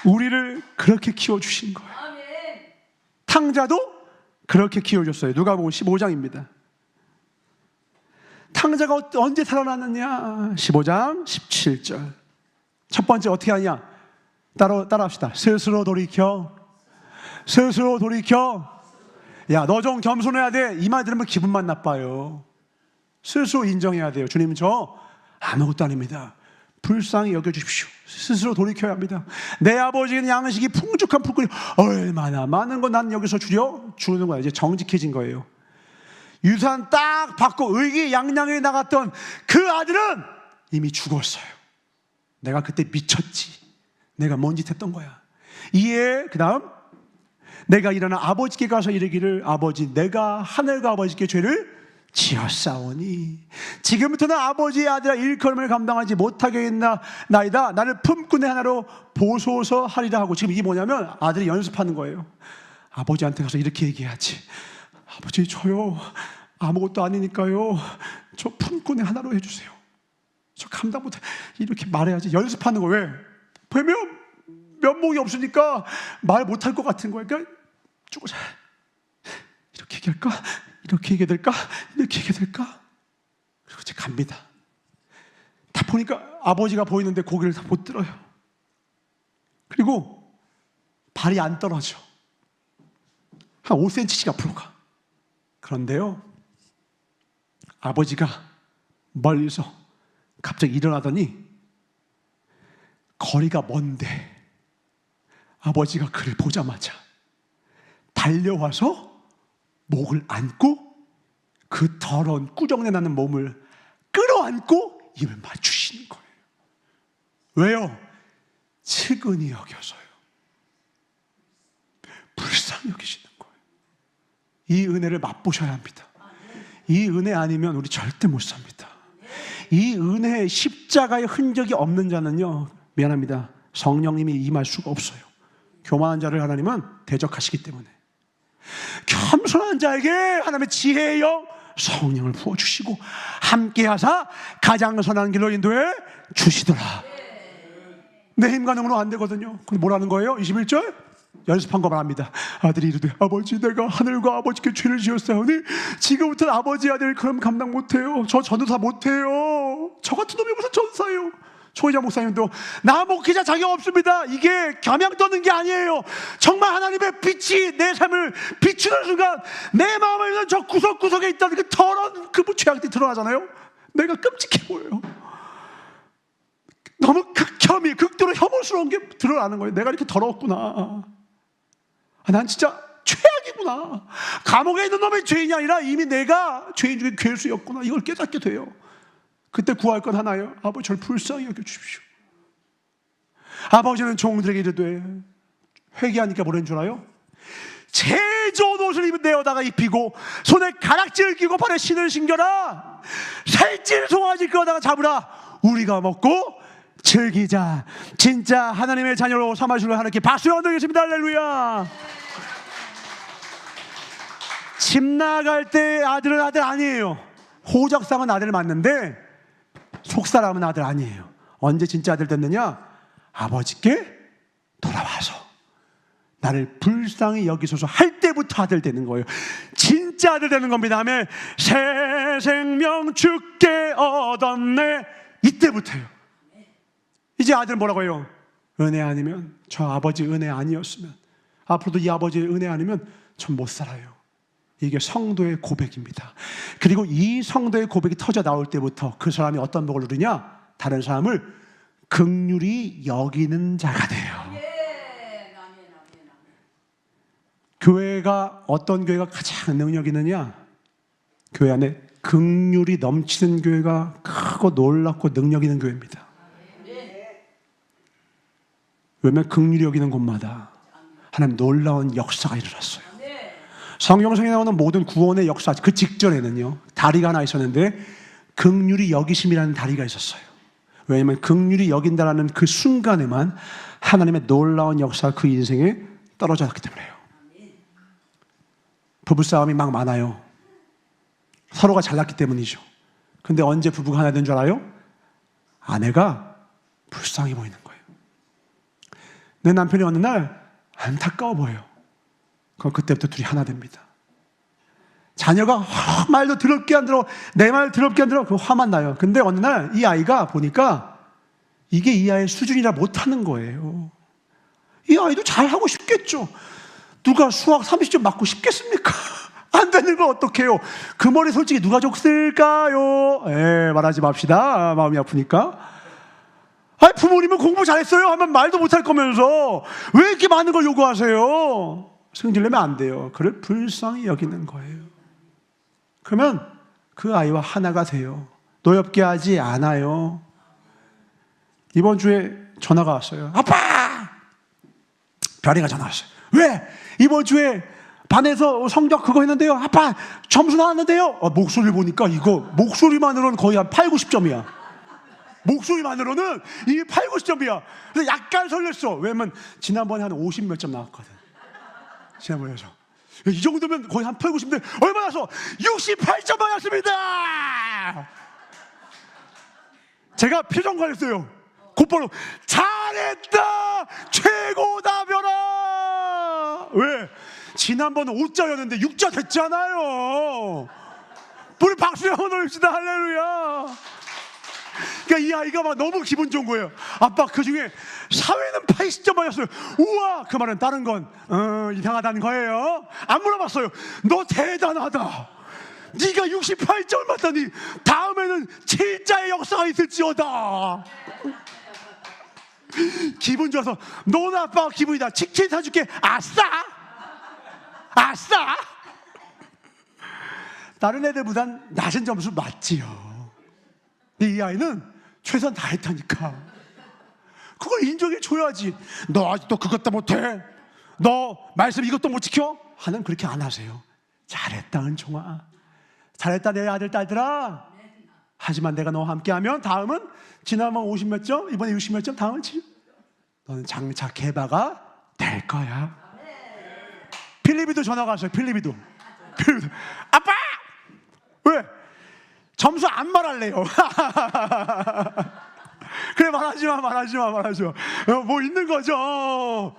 우리를 그렇게 키워주신 거예요. 탕자도 그렇게 키워줬어요. 누가복음 15장입니다. 탕자가 언제 살아났느냐? 15장 17절. 첫 번째 어떻게 하냐? 따라합시다. 스스로 돌이켜. 스스로 돌이켜. 야, 너 좀 겸손해야 돼. 이 말 들으면 기분만 나빠요. 스스로 인정해야 돼요. 주님, 저 아무것도 아닙니다, 불쌍히 여겨주십시오. 스스로 돌이켜야 합니다. 내 아버지는 양식이 풍족한 풀꾼이 얼마나 많은 거 난 여기서 주는 거야. 이제 정직해진 거예요. 유산 딱 받고 의기양양에 나갔던 그 아들은 이미 죽었어요. 내가 그때 미쳤지. 내가 뭔 짓 했던 거야. 이에 그 다음 내가 일어나 아버지께 가서 이르기를, 아버지, 내가 하늘과 아버지께 죄를 지었사오니 지금부터는 아버지의 아들아 일컬음을 감당하지 못하겠나이다. 나를 품꾼의 하나로 보소서 하리라 하고, 지금 이게 뭐냐면 아들이 연습하는 거예요. 아버지한테 가서 이렇게 얘기해야지. 아버지, 저요 아무것도 아니니까요, 저 품꾼의 하나로 해주세요. 저 감당 못해. 이렇게 말해야지. 연습하는 거 왜? 보면 면목이 없으니까 말 못할 것 같은 거야. 그러니까 쪼자 이렇게 얘기할까? 이렇게 얘기해야 될까? 이렇게 얘기해야 될까? 그리고 이제 갑니다. 다 보니까 아버지가 보이는데 고개를 다 못 들어요. 그리고 발이 안 떨어져. 한 5cm씩 앞으로 가. 그런데요, 아버지가 멀리서 갑자기 일어나더니 거리가 먼데 아버지가 그를 보자마자 달려와서 목을 안고 그 더러운 꾸정내 나는 몸을 끌어안고 입을 맞추시는 거예요. 왜요? 측은히 여겨서요. 불쌍히 여기시는 거예요. 이 은혜를 맛보셔야 합니다. 이 은혜 아니면 우리 절대 못 삽니다. 이 은혜의 십자가의 흔적이 없는 자는요, 미안합니다, 성령님이 임할 수가 없어요. 교만한 자를 하나님은 대적하시기 때문에. 겸손한 자에게 하나님의 지혜의 영 성령을 부어주시고 함께하사 가장 선한 길로 인도해 주시더라. 내 힘과 능으로 안 되거든요. 근데 뭐라는 거예요? 21절 연습한 거 말합니다. 아들이 이르되 아버지 내가 하늘과 아버지께 죄를 지었사오니 지금부터는 아버지 아들 그럼 감당 못해요. 저 전도사 못해요. 저 같은 놈이 무슨 전사예요. 초이자 목사님도 나 목회자 자격 없습니다. 이게 겸양 떠는 게 아니에요. 정말 하나님의 빛이 내 삶을 비추는 순간 내 마음에 있는 저 구석구석에 있다는 그 더러운 그 죄악들이 드러나잖아요. 내가 끔찍해 보여요. 너무 극혐이 극도로 혐오스러운 게 드러나는 거예요. 내가 이렇게 더러웠구나. 난 진짜 최악이구나. 감옥에 있는 놈이 죄인이 아니라 이미 내가 죄인 중에 괴수였구나. 이걸 깨닫게 돼요. 그때 구할 건 하나예요. 아버지 저를 불쌍히 여겨주십시오. 아버지는 종들에게 이르되, 회개하니까 뭐라는 줄 알아요? 제좋은 옷을 내어다가 입히고 손에 가락지를 끼고 발에 신을 신겨라. 살찐 송아지 끌어다가 잡으라. 우리가 먹고 즐기자. 진짜 하나님의 자녀로 삼아주려 하나님께 박수 연드리겠습니다. 할렐루야. 집 나갈 때 아들은 아들 아니에요. 호적상은 아들을 낳는데 속사람은 아들 아니에요. 언제 진짜 아들 됐느냐? 아버지께 돌아와서 나를 불쌍히 여기소서 할 때부터 아들 되는 거예요. 진짜 아들 되는 겁니다. 아멘. 새 생명 주께 얻었네. 이때부터요. 이제 아들 뭐라고 해요? 은혜 아니면, 저 아버지 은혜 아니었으면, 앞으로도 이 아버지의 은혜 아니면 전 못 살아요. 이게 성도의 고백입니다. 그리고 이 성도의 고백이 터져 나올 때부터 그 사람이 어떤 복을 누리냐? 다른 사람을 긍휼히 여기는 자가 돼요. 교회가, 어떤 교회가 가장 능력 있느냐? 교회 안에 긍휼이 넘치는 교회가 크고 놀랍고 능력 있는 교회입니다. 왜냐하면 긍휼히 여기는 곳마다 하나님 놀라운 역사가 일어났어요. 성경성에 나오는 모든 구원의 역사, 그 직전에는요, 다리가 하나 있었는데 긍휼히 여기심이라는 다리가 있었어요. 왜냐하면 긍휼히 여긴다라는 그 순간에만 하나님의 놀라운 역사가 그 인생에 떨어졌기 때문에요. 부부싸움이 막 많아요. 서로가 잘났기 때문이죠. 근데 언제 부부가 하나 된 줄 알아요? 아내가 불쌍해 보이는 거예요. 내 남편이 어느 날 안타까워 보여요. 그럼 그때부터 둘이 하나 됩니다. 자녀가 말도 더럽게 안 들어, 내 말 더럽게 안 들어, 그 화만 나요. 근데 어느 날 이 아이가 보니까 이게 이 아이의 수준이라 못하는 거예요. 이 아이도 잘하고 싶겠죠. 누가 수학 30점 맞고 싶겠습니까? 안 되는 걸 어떡해요? 그 머리 솔직히 누가 줬을까요? 말하지 맙시다. 마음이 아프니까. 아니, 부모님은 공부 잘했어요 하면 말도 못할 거면서 왜 이렇게 많은 걸 요구하세요? 승질내면 안 돼요. 그를 불쌍히 여기는 거예요. 그러면 그 아이와 하나가 돼요. 노엽게 하지 않아요. 이번 주에 전화가 왔어요. 아빠! 별이가 전화 왔어요. 왜? 이번 주에 반에서 성적 그거 했는데요. 아빠 점수 나왔는데요. 목소리 보니까 이거 목소리만으로는 거의 한 8, 90점이야. 목소리만으로는 이게 8, 90점이야. 그래서 약간 설렜어. 왜냐면 지난번에 한 50 몇 점 나왔거든. 지난번에서 이 정도면 거의 한 8, 90인데 얼마 나서 68점 받았습니다. 제가 표정 관했어요. 곧바로 잘했다, 최고다 벼라. 왜? 지난번은 5자였는데 6자 됐잖아요. 우리 박수 한번 올립시다. 할렐루야. 그러니까 이 아이가 막 너무 기분 좋은 거예요. 아빠, 그 중에 사회는 80점 맞았어요. 우와. 그 말은 다른 건 이상하다는 거예요. 안 물어봤어요. 너 대단하다. 네가 68점을 맞다니 다음에는 7자의 역사가 있을지어다. 기분 좋아서 너는 아빠가 기분이다. 치킨 사줄게. 아싸. 아싸. 다른 애들보단 낮은 점수 맞지요. 이 아이는 최선 다했다니까. 그걸 인정해 줘야지. 너 아직도 그것도 못해? 너 말씀 이것도 못 지켜? 하는 그렇게 안 하세요. 잘했다 은총아, 잘했다 내 아들 딸들아. 하지만 내가 너와 함께하면 다음은 지난번 50몇 점, 이번에 60몇 점, 다음은 7. 너는 장차 개바가 될 거야. 필리비도 전화가 왔어요. 필리비도. 아빠! 왜? 점수 안 말할래요. 그래, 말하지마. 뭐 있는 거죠.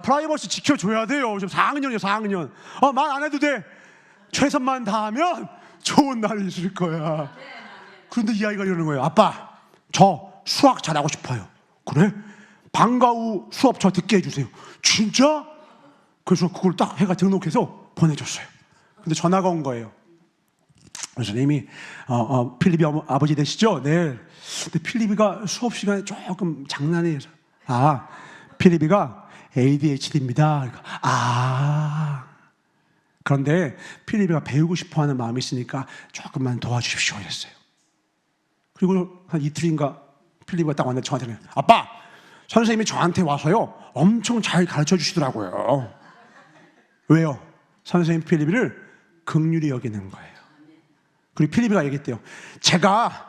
프라이버시 지켜줘야 돼요. 지금 4학년이에요, 4학년. 말 안 해도 돼. 최선만 다하면 좋은 날이 있을 거야. 그런데 이 아이가 이러는 거예요. 아빠, 저 수학 잘하고 싶어요. 그래? 방과 후 수업 저 듣게 해주세요. 진짜? 그래서 그걸 딱 해가 등록해서 보내줬어요. 근데 전화가 온 거예요. 선생님이 필립이 아버지 되시죠? 네. 근데 필립이가 수업 시간에 조금 장난해서 필립이가 ADHD입니다. 그런데 필립이가 배우고 싶어하는 마음이 있으니까 조금만 도와주십시오 이랬어요. 그리고 한 이틀인가 필립이가 딱 왔는데 저한테는 아빠, 선생님이 저한테 와서요 엄청 잘 가르쳐 주시더라고요. 왜요? 선생님 필립이를 긍휼히 여기는 거예요. 그리고 필립이가 얘기했대요. 제가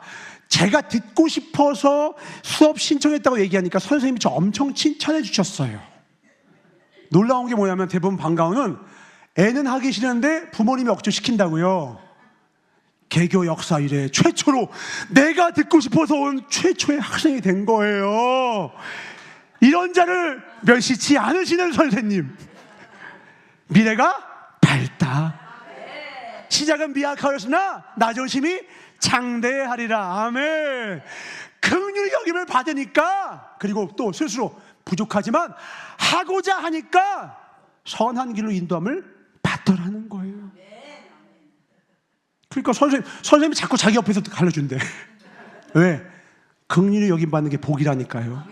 듣고 싶어서 수업 신청했다고 얘기하니까 선생님이 저 엄청 칭찬해 주셨어요. 놀라운 게 뭐냐면 대부분 방과후는 애는 하기 싫은데 부모님이 억지시킨다고요. 개교 역사 이래 최초로 내가 듣고 싶어서 온 최초의 학생이 된 거예요. 이런 자를 멸시치 않으시는 선생님, 미래가 밝다. 시작은 미약하였으나 나중심이 장대하리라. 아멘. 긍휼히 여김을 받으니까, 그리고 또 스스로 부족하지만 하고자 하니까 선한 길로 인도함을 받더라는 거예요. 그러니까 선생님이 자꾸 자기 옆에서 가르쳐준대. 왜? 긍휼히 여김 받는 게 복이라니까요.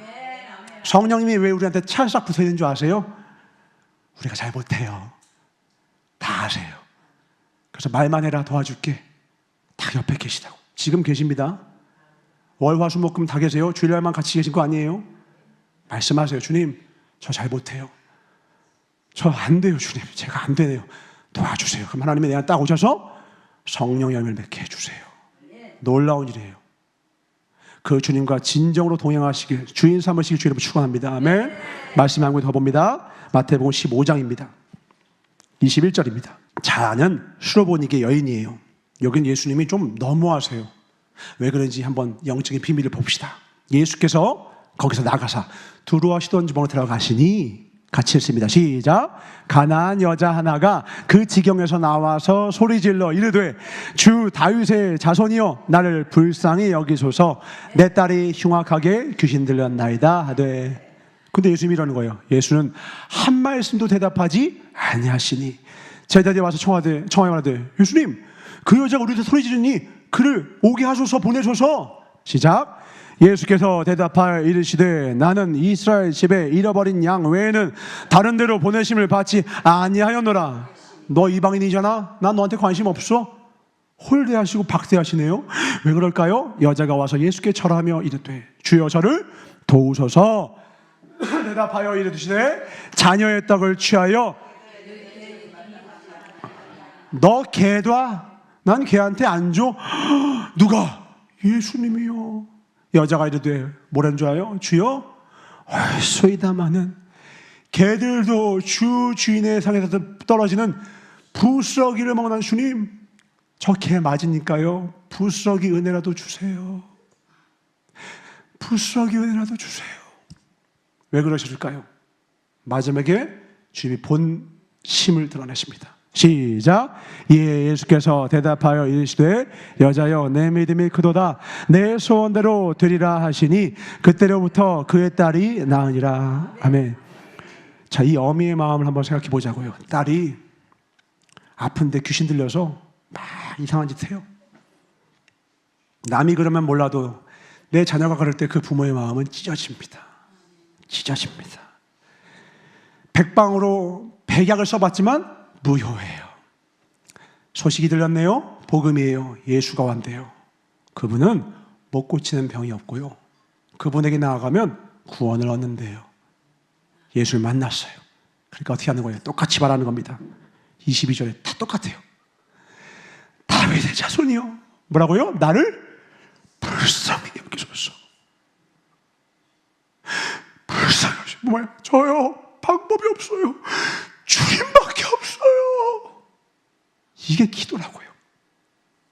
성령님이 왜 우리한테 찰싹 붙어있는 줄 아세요? 우리가 잘 못해요. 다 아세요. 그래서 말만 해라 도와줄게. 다 옆에 계시다고. 지금 계십니다. 월화수목금 다 계세요. 주일날만 같이 계신 거 아니에요? 말씀하세요. 주님, 저 잘 못해요. 저 안 돼요. 주님, 제가 안 되네요. 도와주세요. 그럼 하나님이 내가 딱 오셔서 성령 열매를 맺게 해주세요. 놀라운 일이에요. 그 주님과 진정으로 동행하시길, 주인 삼으시길 주님으로 축원합니다. 아멘. 말씀 한 권 더 봅니다. 마태복음 15장입니다. 21절입니다. 자는 수로보니게 여인이에요. 여긴 예수님이 좀 너무하세요. 왜 그런지 한번 영적인 비밀을 봅시다. 예수께서 거기서 나가사 두루와 시돈 지방으로 들어가시니, 같이 읽습니다. 시작. 가나안 여자 하나가 그 지경에서 나와서 소리질러 이르되 주 다윗의 자손이여 나를 불쌍히 여기소서, 내 딸이 흉악하게 귀신 들렸나이다 하되. 근데 예수님이 이러는 거예요. 예수는 한 말씀도 대답하지 아니하시니 제자들이 와서 청하되 예수님, 그 여자가 우리한테 소리 지르니 그를 오게 하소서, 보내소서. 시작. 예수께서 대답하여 이르시되 나는 이스라엘 집에 잃어버린 양 외에는 다른 데로 보내심을 받지 아니하였노라. 너 이방인이잖아. 난 너한테 관심 없어. 홀대하시고 박대하시네요. 왜 그럴까요? 여자가 와서 예수께 절하며 이르되 주여 저를 도우소서. 대답하여 이르시되 자녀의 떡을 취하여 너 개둬. 난 개한테 안 줘. 누가? 예수님이요. 여자가 이르되 뭐라는 줄 알아요? 주여, 소이다마는 개들도 주 주인의 상에서 떨어지는 부스러기를 먹는 주님, 저 개 맞으니까요 부스러기 은혜라도 주세요. 불쌍히 은혜라도 주세요. 왜 그러실까요? 마지막에 주님이 본심을 드러내십니다. 시작. 예수께서 대답하여 이르시되 여자여 내 믿음이 크도다 내 소원대로 되리라 하시니 그때로부터 그의 딸이 나으니라. 아멘. 자, 이 어미의 마음을 한번 생각해 보자고요. 딸이 아픈데 귀신 들려서 막 이상한 짓 해요. 남이 그러면 몰라도 내 자녀가 그럴 때 그 부모의 마음은 찢어집니다. 찢어집니다. 백방으로 백약을 써봤지만 무효예요. 소식이 들렸네요. 복음이에요. 예수가 왔대요. 그분은 못 고치는 병이 없고요. 그분에게 나아가면 구원을 얻는데요. 예수를 만났어요. 그러니까 어떻게 하는 거예요? 똑같이 말하는 겁니다. 22절에 다 똑같아요. 다윗의 자손이요. 뭐라고요? 나를 불쌍히 여기소서. 불쌍히 여기소서. 뭐예요? 저요. 방법이 없어요. 주님밖에 없어요. 이게 기도라고요.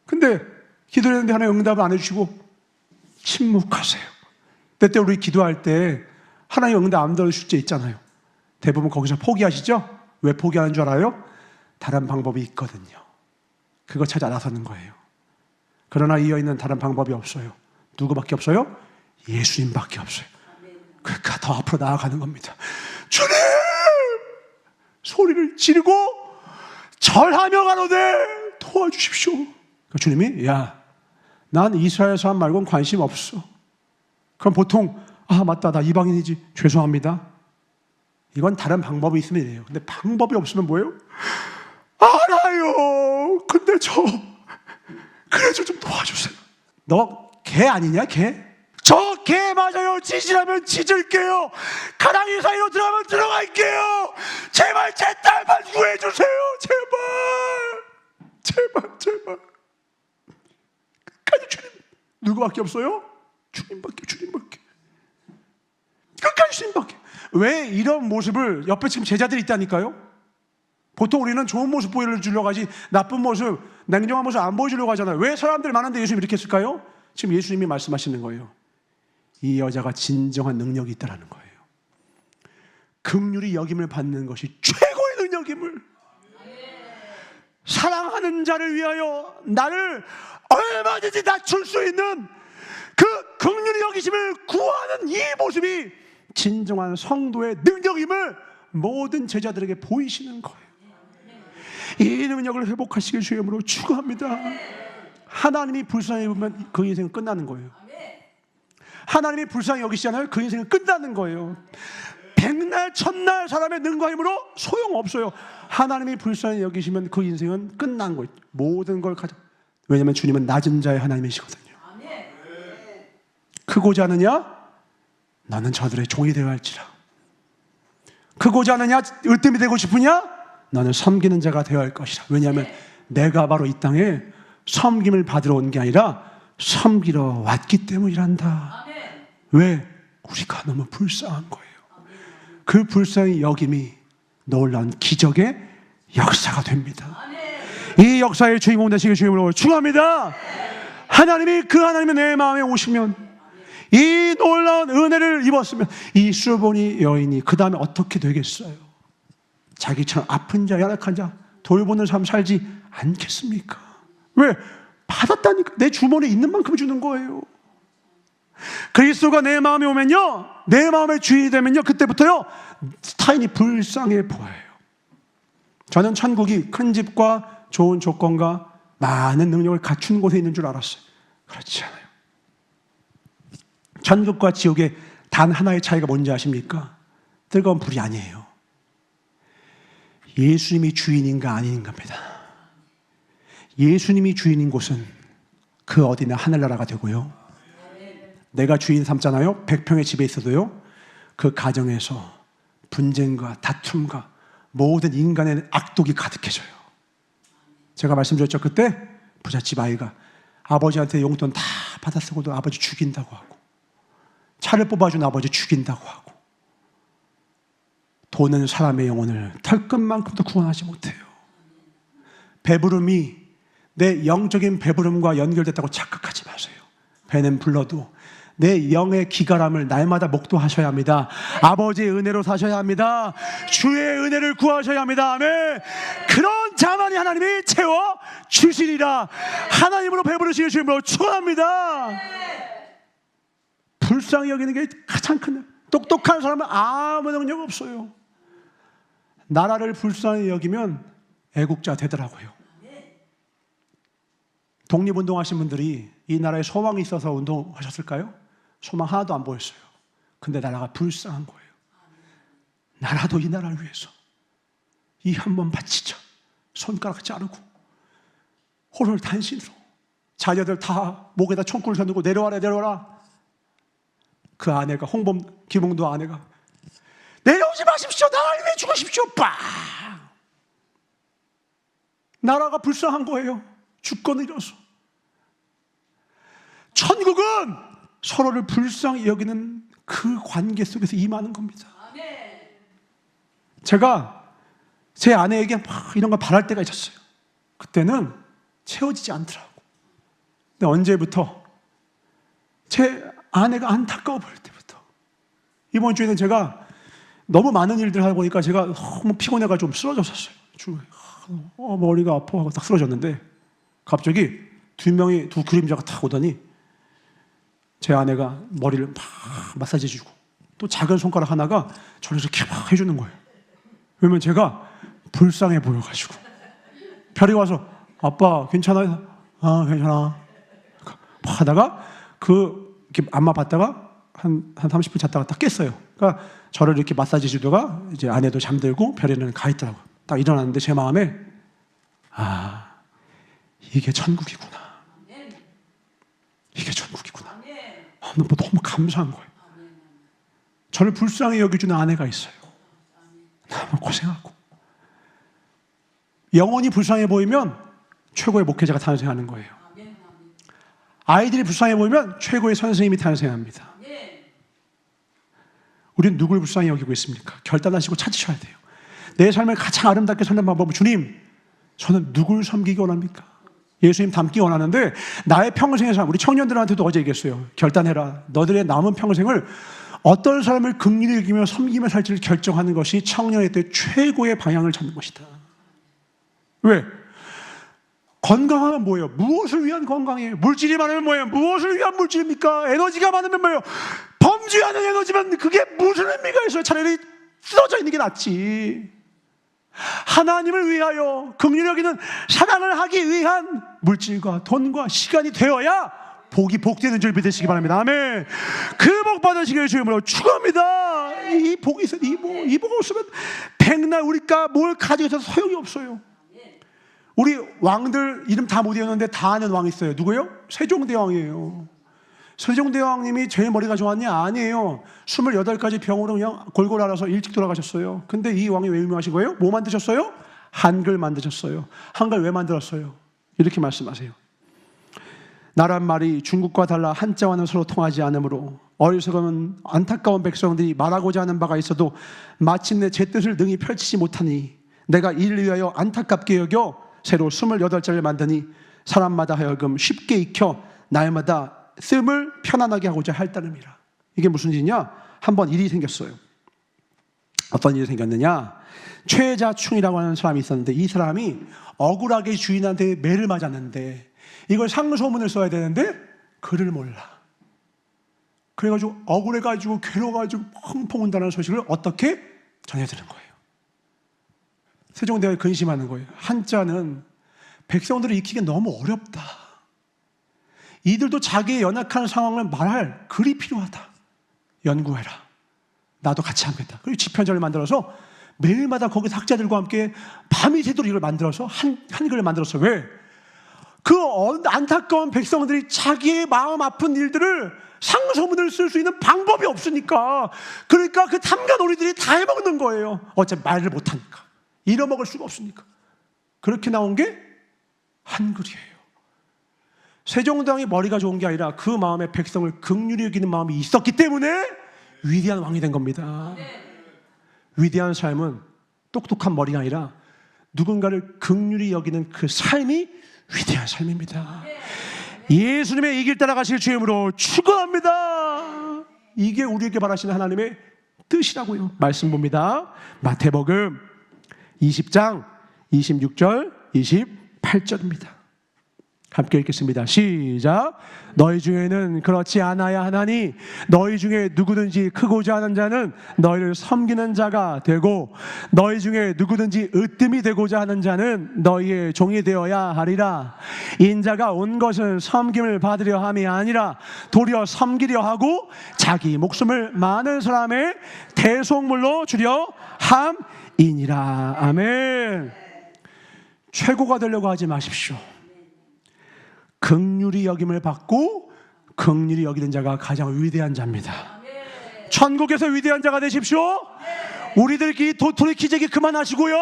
근데 기도를 했는데 하나님 응답을 안 해주시고 침묵하세요. 때때 우리 기도할 때 하나님 응답 안 들어주실 때 있잖아요. 대부분 거기서 포기하시죠? 왜 포기하는 줄 알아요? 다른 방법이 있거든요. 그거 찾아 나서는 거예요. 그러나 이 여인은 다른 방법이 없어요. 누구밖에 없어요? 예수님밖에 없어요. 그러니까 더 앞으로 나아가는 겁니다. 주님! 소리를 지르고 절하며 가로되 도와주십시오. 그러니까 주님이 야, 난 이스라엘 사람 말고는 관심 없어. 그럼 보통 맞다, 나 이방인이지, 죄송합니다. 이건 다른 방법이 있으면 돼요. 근데 방법이 없으면 뭐예요? 알아요. 근데 그래서 좀 도와주세요. 너 개 아니냐, 개? 저 개 맞아요. 짖으라면 짖을게요. 가랑이 사이로 들어가면 들어갈게요. 제발 제 딸만 구해주세요. 제발. 끝까지 주님. 누구밖에 없어요? 주님밖에. 끝까지 주님밖에. 왜 이런 모습을, 옆에 지금 제자들이 있다니까요? 보통 우리는 좋은 모습 보여주려고 하지 나쁜 모습, 냉정한 모습 안 보여주려고 하잖아요. 왜 사람들 많은데 예수님이 이렇게 했을까요? 지금 예수님이 말씀하시는 거예요. 이 여자가 진정한 능력이 있다는 거예요. 긍휼히 여김을 받는 것이 최고의 능력임을. 사랑하는 자를 위하여 나를 얼마든지 낮출 수 있는 그 긍휼히 여기심을 구하는 이 모습이 진정한 성도의 능력임을 모든 제자들에게 보이시는 거예요. 이 능력을 회복하시길 주의 이름으로 축원합니다. 하나님이 불쌍히 보면 그 인생은 끝나는 거예요. 하나님이 불쌍히 여기시잖아요. 그 인생은 끝나는 거예요. 백날 천날 사람의 능과 힘으로 소용없어요. 하나님이 불쌍히 여기시면 그 인생은 끝난 거예요. 모든 걸 가져. 왜냐하면 주님은 낮은 자의 하나님이시거든요. 크고자 하느냐? 나는 저들의 종이 되어야 할지라. 크고자 하느냐? 으뜸이 되고 싶으냐? 너는 섬기는 자가 되어야 할 것이라. 왜냐하면 내가 바로 이 땅에 섬김을 받으러 온 게 아니라 섬기러 왔기 때문이란다. 왜? 우리가 너무 불쌍한 거예요. 그 불쌍히 여김이 놀라운 기적의 역사가 됩니다. 이 역사의 주인공 되시길 주님으로 축원합니다. 하나님이 그 하나님의 내 마음에 오시면, 이 놀라운 은혜를 입었으면 이 수보니 여인이 그 다음에 어떻게 되겠어요? 자기처럼 아픈 자, 연약한 자 돌보는 삶 살지 않겠습니까? 왜? 받았다니까. 내 주머니에 있는 만큼 주는 거예요. 그리스도가 내 마음에 오면요, 내 마음의 주인이 되면요, 그때부터요 타인이 불쌍해 보여요. 저는 천국이 큰 집과 좋은 조건과 많은 능력을 갖춘 곳에 있는 줄 알았어요. 그렇지 않아요. 천국과 지옥의 단 하나의 차이가 뭔지 아십니까? 뜨거운 불이 아니에요. 예수님이 주인인가 아닌가입니다. 예수님이 주인인 곳은 그 어디나 하늘나라가 되고요, 내가 주인 삼잖아요. 100평의 집에 있어도요, 그 가정에서 분쟁과 다툼과 모든 인간의 악독이 가득해져요. 제가 말씀드렸죠. 그때 부잣집 아이가 아버지한테 용돈 다 받아 쓰고도 아버지 죽인다고 하고, 차를 뽑아준 아버지 죽인다고 하고, 돈은 사람의 영혼을 털끝만큼도 구원하지 못해요. 배부름이 내 영적인 배부름과 연결됐다고 착각하지 마세요. 배는 불러도 내 영의 기갈함을 날마다 목도하셔야 합니다. 아버지의 은혜로 사셔야 합니다. 주의 은혜를 구하셔야 합니다. 아멘. 그런 자만이 하나님이 채워 주시리라. 하나님으로 배부르시는 주님으로 축원합니다. 불쌍히 여기는 게 가장 큰, 똑똑한 사람은 아무 능력 없어요. 나라를 불쌍히 여기면 애국자 되더라고요. 독립운동하신 분들이 이 나라에 소망이 있어서 운동하셨을까요? 소망 하나도 안 보였어요. 근데 나라가 불쌍한 거예요. 나라도 이 나라를 위해서 이 한 번 바치자. 손가락 자르고 호를 단신으로 자녀들 다 목에다 총구를 겨누고 내려와라 내려와라. 그 아내가 김홍도 아내가 내려오지 마십시오. 나라를 위해 죽으십시오. 빵! 나라가 불쌍한 거예요. 주권을 잃어서. 천국은 서로를 불쌍히 여기는 그 관계 속에서 임하는 겁니다. 제가 제 아내에게 막 이런 걸 바랄 때가 있었어요. 그때는 채워지지 않더라고. 근데 언제부터? 제 아내가 안타까워 보일 때부터. 이번 주에는 제가 너무 많은 일들을 하다 보니까 제가 너무 피곤해가 좀 쓰러졌었어요. 머리가 아파하고 딱 쓰러졌는데 갑자기 두 그림자가 탁 오더니 제 아내가 머리를 막 마사지 해주고 또 작은 손가락 하나가 저를 이렇게 막 해주는 거예요. 왜냐면 제가 불쌍해 보여가지고. 별이 와서 아빠 괜찮아요? 아 괜찮아. 하다가 이렇게 안마 받다가 한 30분 잤다가 딱 깼어요. 그러니까 저를 이렇게 마사지 해주다가 이제 아내도 잠들고 별이는 가 있더라고요. 딱 일어났는데 제 마음에 이게 천국이구나. 이게 천국이구나. 너무 감사한 거예요. 저를 불쌍히 여겨주는 아내가 있어요. 너무 고생하고. 영혼이 불쌍해 보이면 최고의 목회자가 탄생하는 거예요. 아이들이 불쌍해 보이면 최고의 선생님이 탄생합니다. 우리는 누굴 불쌍히 여기고 있습니까? 결단하시고 찾으셔야 돼요. 내 삶을 가장 아름답게 사는 방법은 주님, 저는 누굴 섬기기 원합니까? 예수님 닮기 원하는데 나의 평생의 삶, 우리 청년들한테도 어제 얘기했어요. 결단해라. 너들의 남은 평생을 어떤 사람을 긍휼히 여기며 섬기며 살지를 결정하는 것이 청년의 때 최고의 방향을 찾는 것이다. 왜? 건강하면 뭐예요? 무엇을 위한 건강이에요? 물질이 많으면 뭐예요? 무엇을 위한 물질입니까? 에너지가 많으면 뭐예요? 범죄하는 에너지면 그게 무슨 의미가 있어요? 차라리 쓰러져 있는 게 낫지. 하나님을 위하여 긍휼히 여기는 사랑을 하기 위한 물질과 돈과 시간이 되어야 복이 복되는 줄 믿으시기 바랍니다. 아멘. 그 복 받으시길 주님으로 축원합니다. 이 복이 있어요. 이 복 없으면 백날 우리가 뭘 가지고 있어도 소용이 없어요. 우리 왕들 이름 다 못 외웠는데 다 아는 왕이 있어요. 누구예요? 세종대왕이에요. 세종대왕님이 제일 머리가 좋았냐? 아니에요. 28가지 병으로 그냥 골골 앓아서 일찍 돌아가셨어요. 근데 이 왕이 왜 유명하신 거예요? 뭐 만드셨어요? 한글 만드셨어요. 한글 왜 만들었어요? 이렇게 말씀하세요. 나란 말이 중국과 달라 한자와는 서로 통하지 않으므로 어리석은 안타까운 백성들이 말하고자 하는 바가 있어도 마침내 제 뜻을 능히 펼치지 못하니 내가 이를 위하여 안타깝게 여겨 새로 28자를 만드니 사람마다 하여금 쉽게 익혀 날마다 씀을 편안하게 하고자 할 따름이라. 이게 무슨 일이냐? 한번 일이 생겼어요. 어떤 일이 생겼느냐? 최자충이라고 하는 사람이 있었는데 이 사람이 억울하게 주인한테 매를 맞았는데 이걸 상소문을 써야 되는데 글을 몰라. 그래가지고 억울해가지고 괴로워가지고 펑펑 운다는 소식을 어떻게 전해드는 거예요. 세종대왕이 근심하는 거예요. 한자는 백성들을 익히기 너무 어렵다. 이들도 자기의 연약한 상황을 말할 글이 필요하다. 연구해라. 나도 같이 하겠다. 그리고 지편전을 만들어서 매일마다 거기서 학자들과 함께 밤이 새도록 이걸 만들어서 한글을 만들었어요. 왜? 그 안타까운 백성들이 자기의 마음 아픈 일들을 상소문을 쓸 수 있는 방법이 없으니까. 그러니까 그 탐관오리들이 다 해먹는 거예요. 어차피 말을 못하니까. 잃어먹을 수가 없으니까. 그렇게 나온 게 한글이에요. 세종대왕이 머리가 좋은 게 아니라 그 마음에 백성을 긍휼히 여기는 마음이 있었기 때문에 위대한 왕이 된 겁니다. 위대한 삶은 똑똑한 머리가 아니라 누군가를 긍휼히 여기는 그 삶이 위대한 삶입니다. 예수님의 이 길 따라가실 주임으로 축원합니다. 이게 우리에게 바라시는 하나님의 뜻이라고요. 말씀 봅니다. 마태복음 20장 26절 28절입니다. 함께 읽겠습니다. 시작. 너희 중에는 그렇지 않아야 하나니 너희 중에 누구든지 크고자 하는 자는 너희를 섬기는 자가 되고 너희 중에 누구든지 으뜸이 되고자 하는 자는 너희의 종이 되어야 하리라. 인자가 온 것은 섬김을 받으려 함이 아니라 도리어 섬기려 하고 자기 목숨을 많은 사람의 대속물로 주려 함이니라. 아멘. 최고가 되려고 하지 마십시오. 긍휼히 여김을 받고 긍휼히 여기는 자가 가장 위대한 자입니다. 천국에서 위대한 자가 되십시오. 우리들끼리 도토리 키재기 그만하시고요,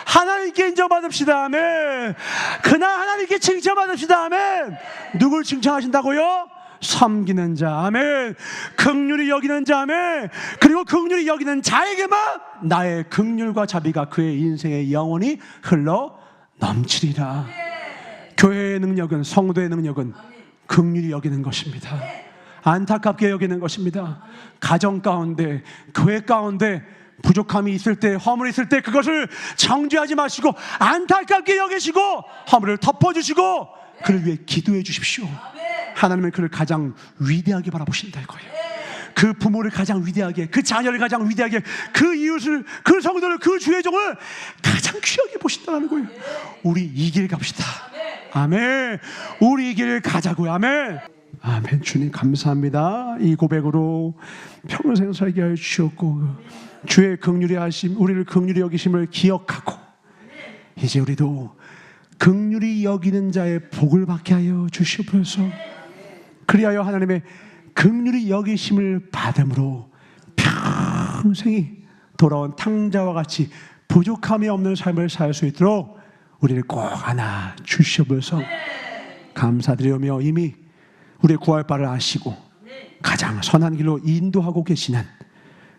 하나님께 인정받읍시다. 아멘. 그날 하나님께 칭찬받읍시다. 아멘. 누굴 칭찬하신다고요? 섬기는 자. 아멘. 긍휼히 여기는 자. 아멘. 그리고 긍휼히 여기는 자에게만 나의 긍휼과 자비가 그의 인생에 영원히 흘러 넘치리라. 교회의 능력은, 성도의 능력은 긍휼히 여기는 것입니다. 안타깝게 여기는 것입니다. 가정 가운데, 교회 가운데 부족함이 있을 때, 허물이 있을 때 그것을 정죄하지 마시고 안타깝게 여기시고 허물을 덮어주시고 그를 위해 기도해 주십시오. 하나님은 그를 가장 위대하게 바라보신다 이거예요. 그 부모를 가장 위대하게, 그 자녀를 가장 위대하게, 그 이웃을, 그 성도를, 그 주의 종을 가장 귀하게 보신다는 거예요. 우리 이 길 갑시다. 아멘. 우리 이 길 가자고요. 아멘. 아멘. 주님 감사합니다. 이 고백으로 평생 살게 하여 주셨고 주의 긍휼히 하심, 우리를 긍휼히 여기심을 기억하고 이제 우리도 긍휼히 여기는 자의 복을 받게 하여 주시옵소서. 그리하여 하나님의 긍휼히 여기심을 받음으로 평생이 돌아온 탕자와 같이 부족함이 없는 삶을 살 수 있도록 우리를 꼭 안아 주시옵소서. 감사드리며 이미 우리의 구할 바를 아시고 가장 선한 길로 인도하고 계시는,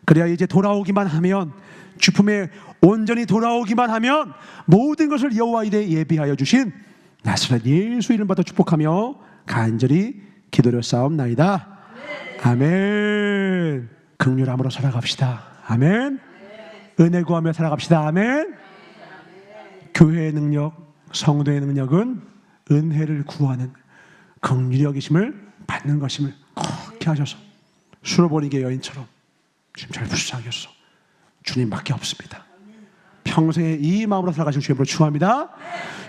그래야 이제 돌아오기만 하면, 주품에 온전히 돌아오기만 하면 모든 것을 여호와 이레 예비하여 주신 나사렛 예수 이름 받아 축복하며 간절히 기도드렸사옵나이다. 아멘. 긍휼함으로 살아갑시다. 아멘. 은혜 구하며 살아갑시다. 아멘. 교회의 능력, 성도의 능력은 은혜를 구하는 긍휼히 여기심을 받는 것임을 꼭 하셔서 술어버리게 여인처럼 주님 잘 불쌍히 하셔서 주님밖에 없습니다. 평생에 이 마음으로 살아가시고 주님으로 축원합니다.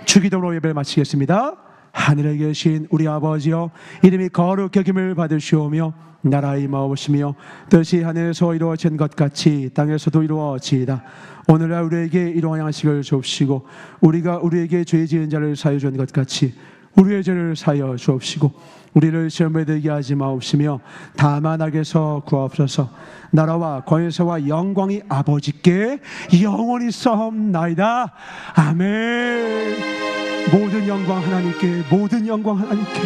주기도로 예배를 마치겠습니다. 하늘에 계신 우리 아버지여, 이름이 거룩히 여김을 받으시오며 나라가 임하옵시며 뜻이 하늘에서 이루어진 것 같이 땅에서도 이루어지이다. 오늘날 우리에게 일용할 양식을 주옵시고 우리가 우리에게 죄 지은 자를 사하여 준 것 같이 우리의 죄를 사하여 주옵시고 우리를 시험에 들게 하지 마옵시며 다만 악에서 구하옵소서. 나라와 권세와 영광이 아버지께 영원히 있사옵나이다. 아멘. 모든 영광 하나님께, 모든 영광 하나님께,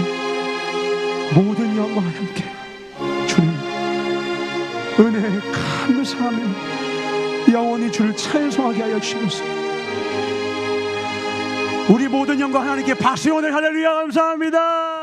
모든 영광 하나님께. 주님 은혜 감사하며 영원히 주를 찬송하게 하여 주시옵소서. 우리 모든 영광 하나님께 박수. 오늘 할렐루야 감사합니다.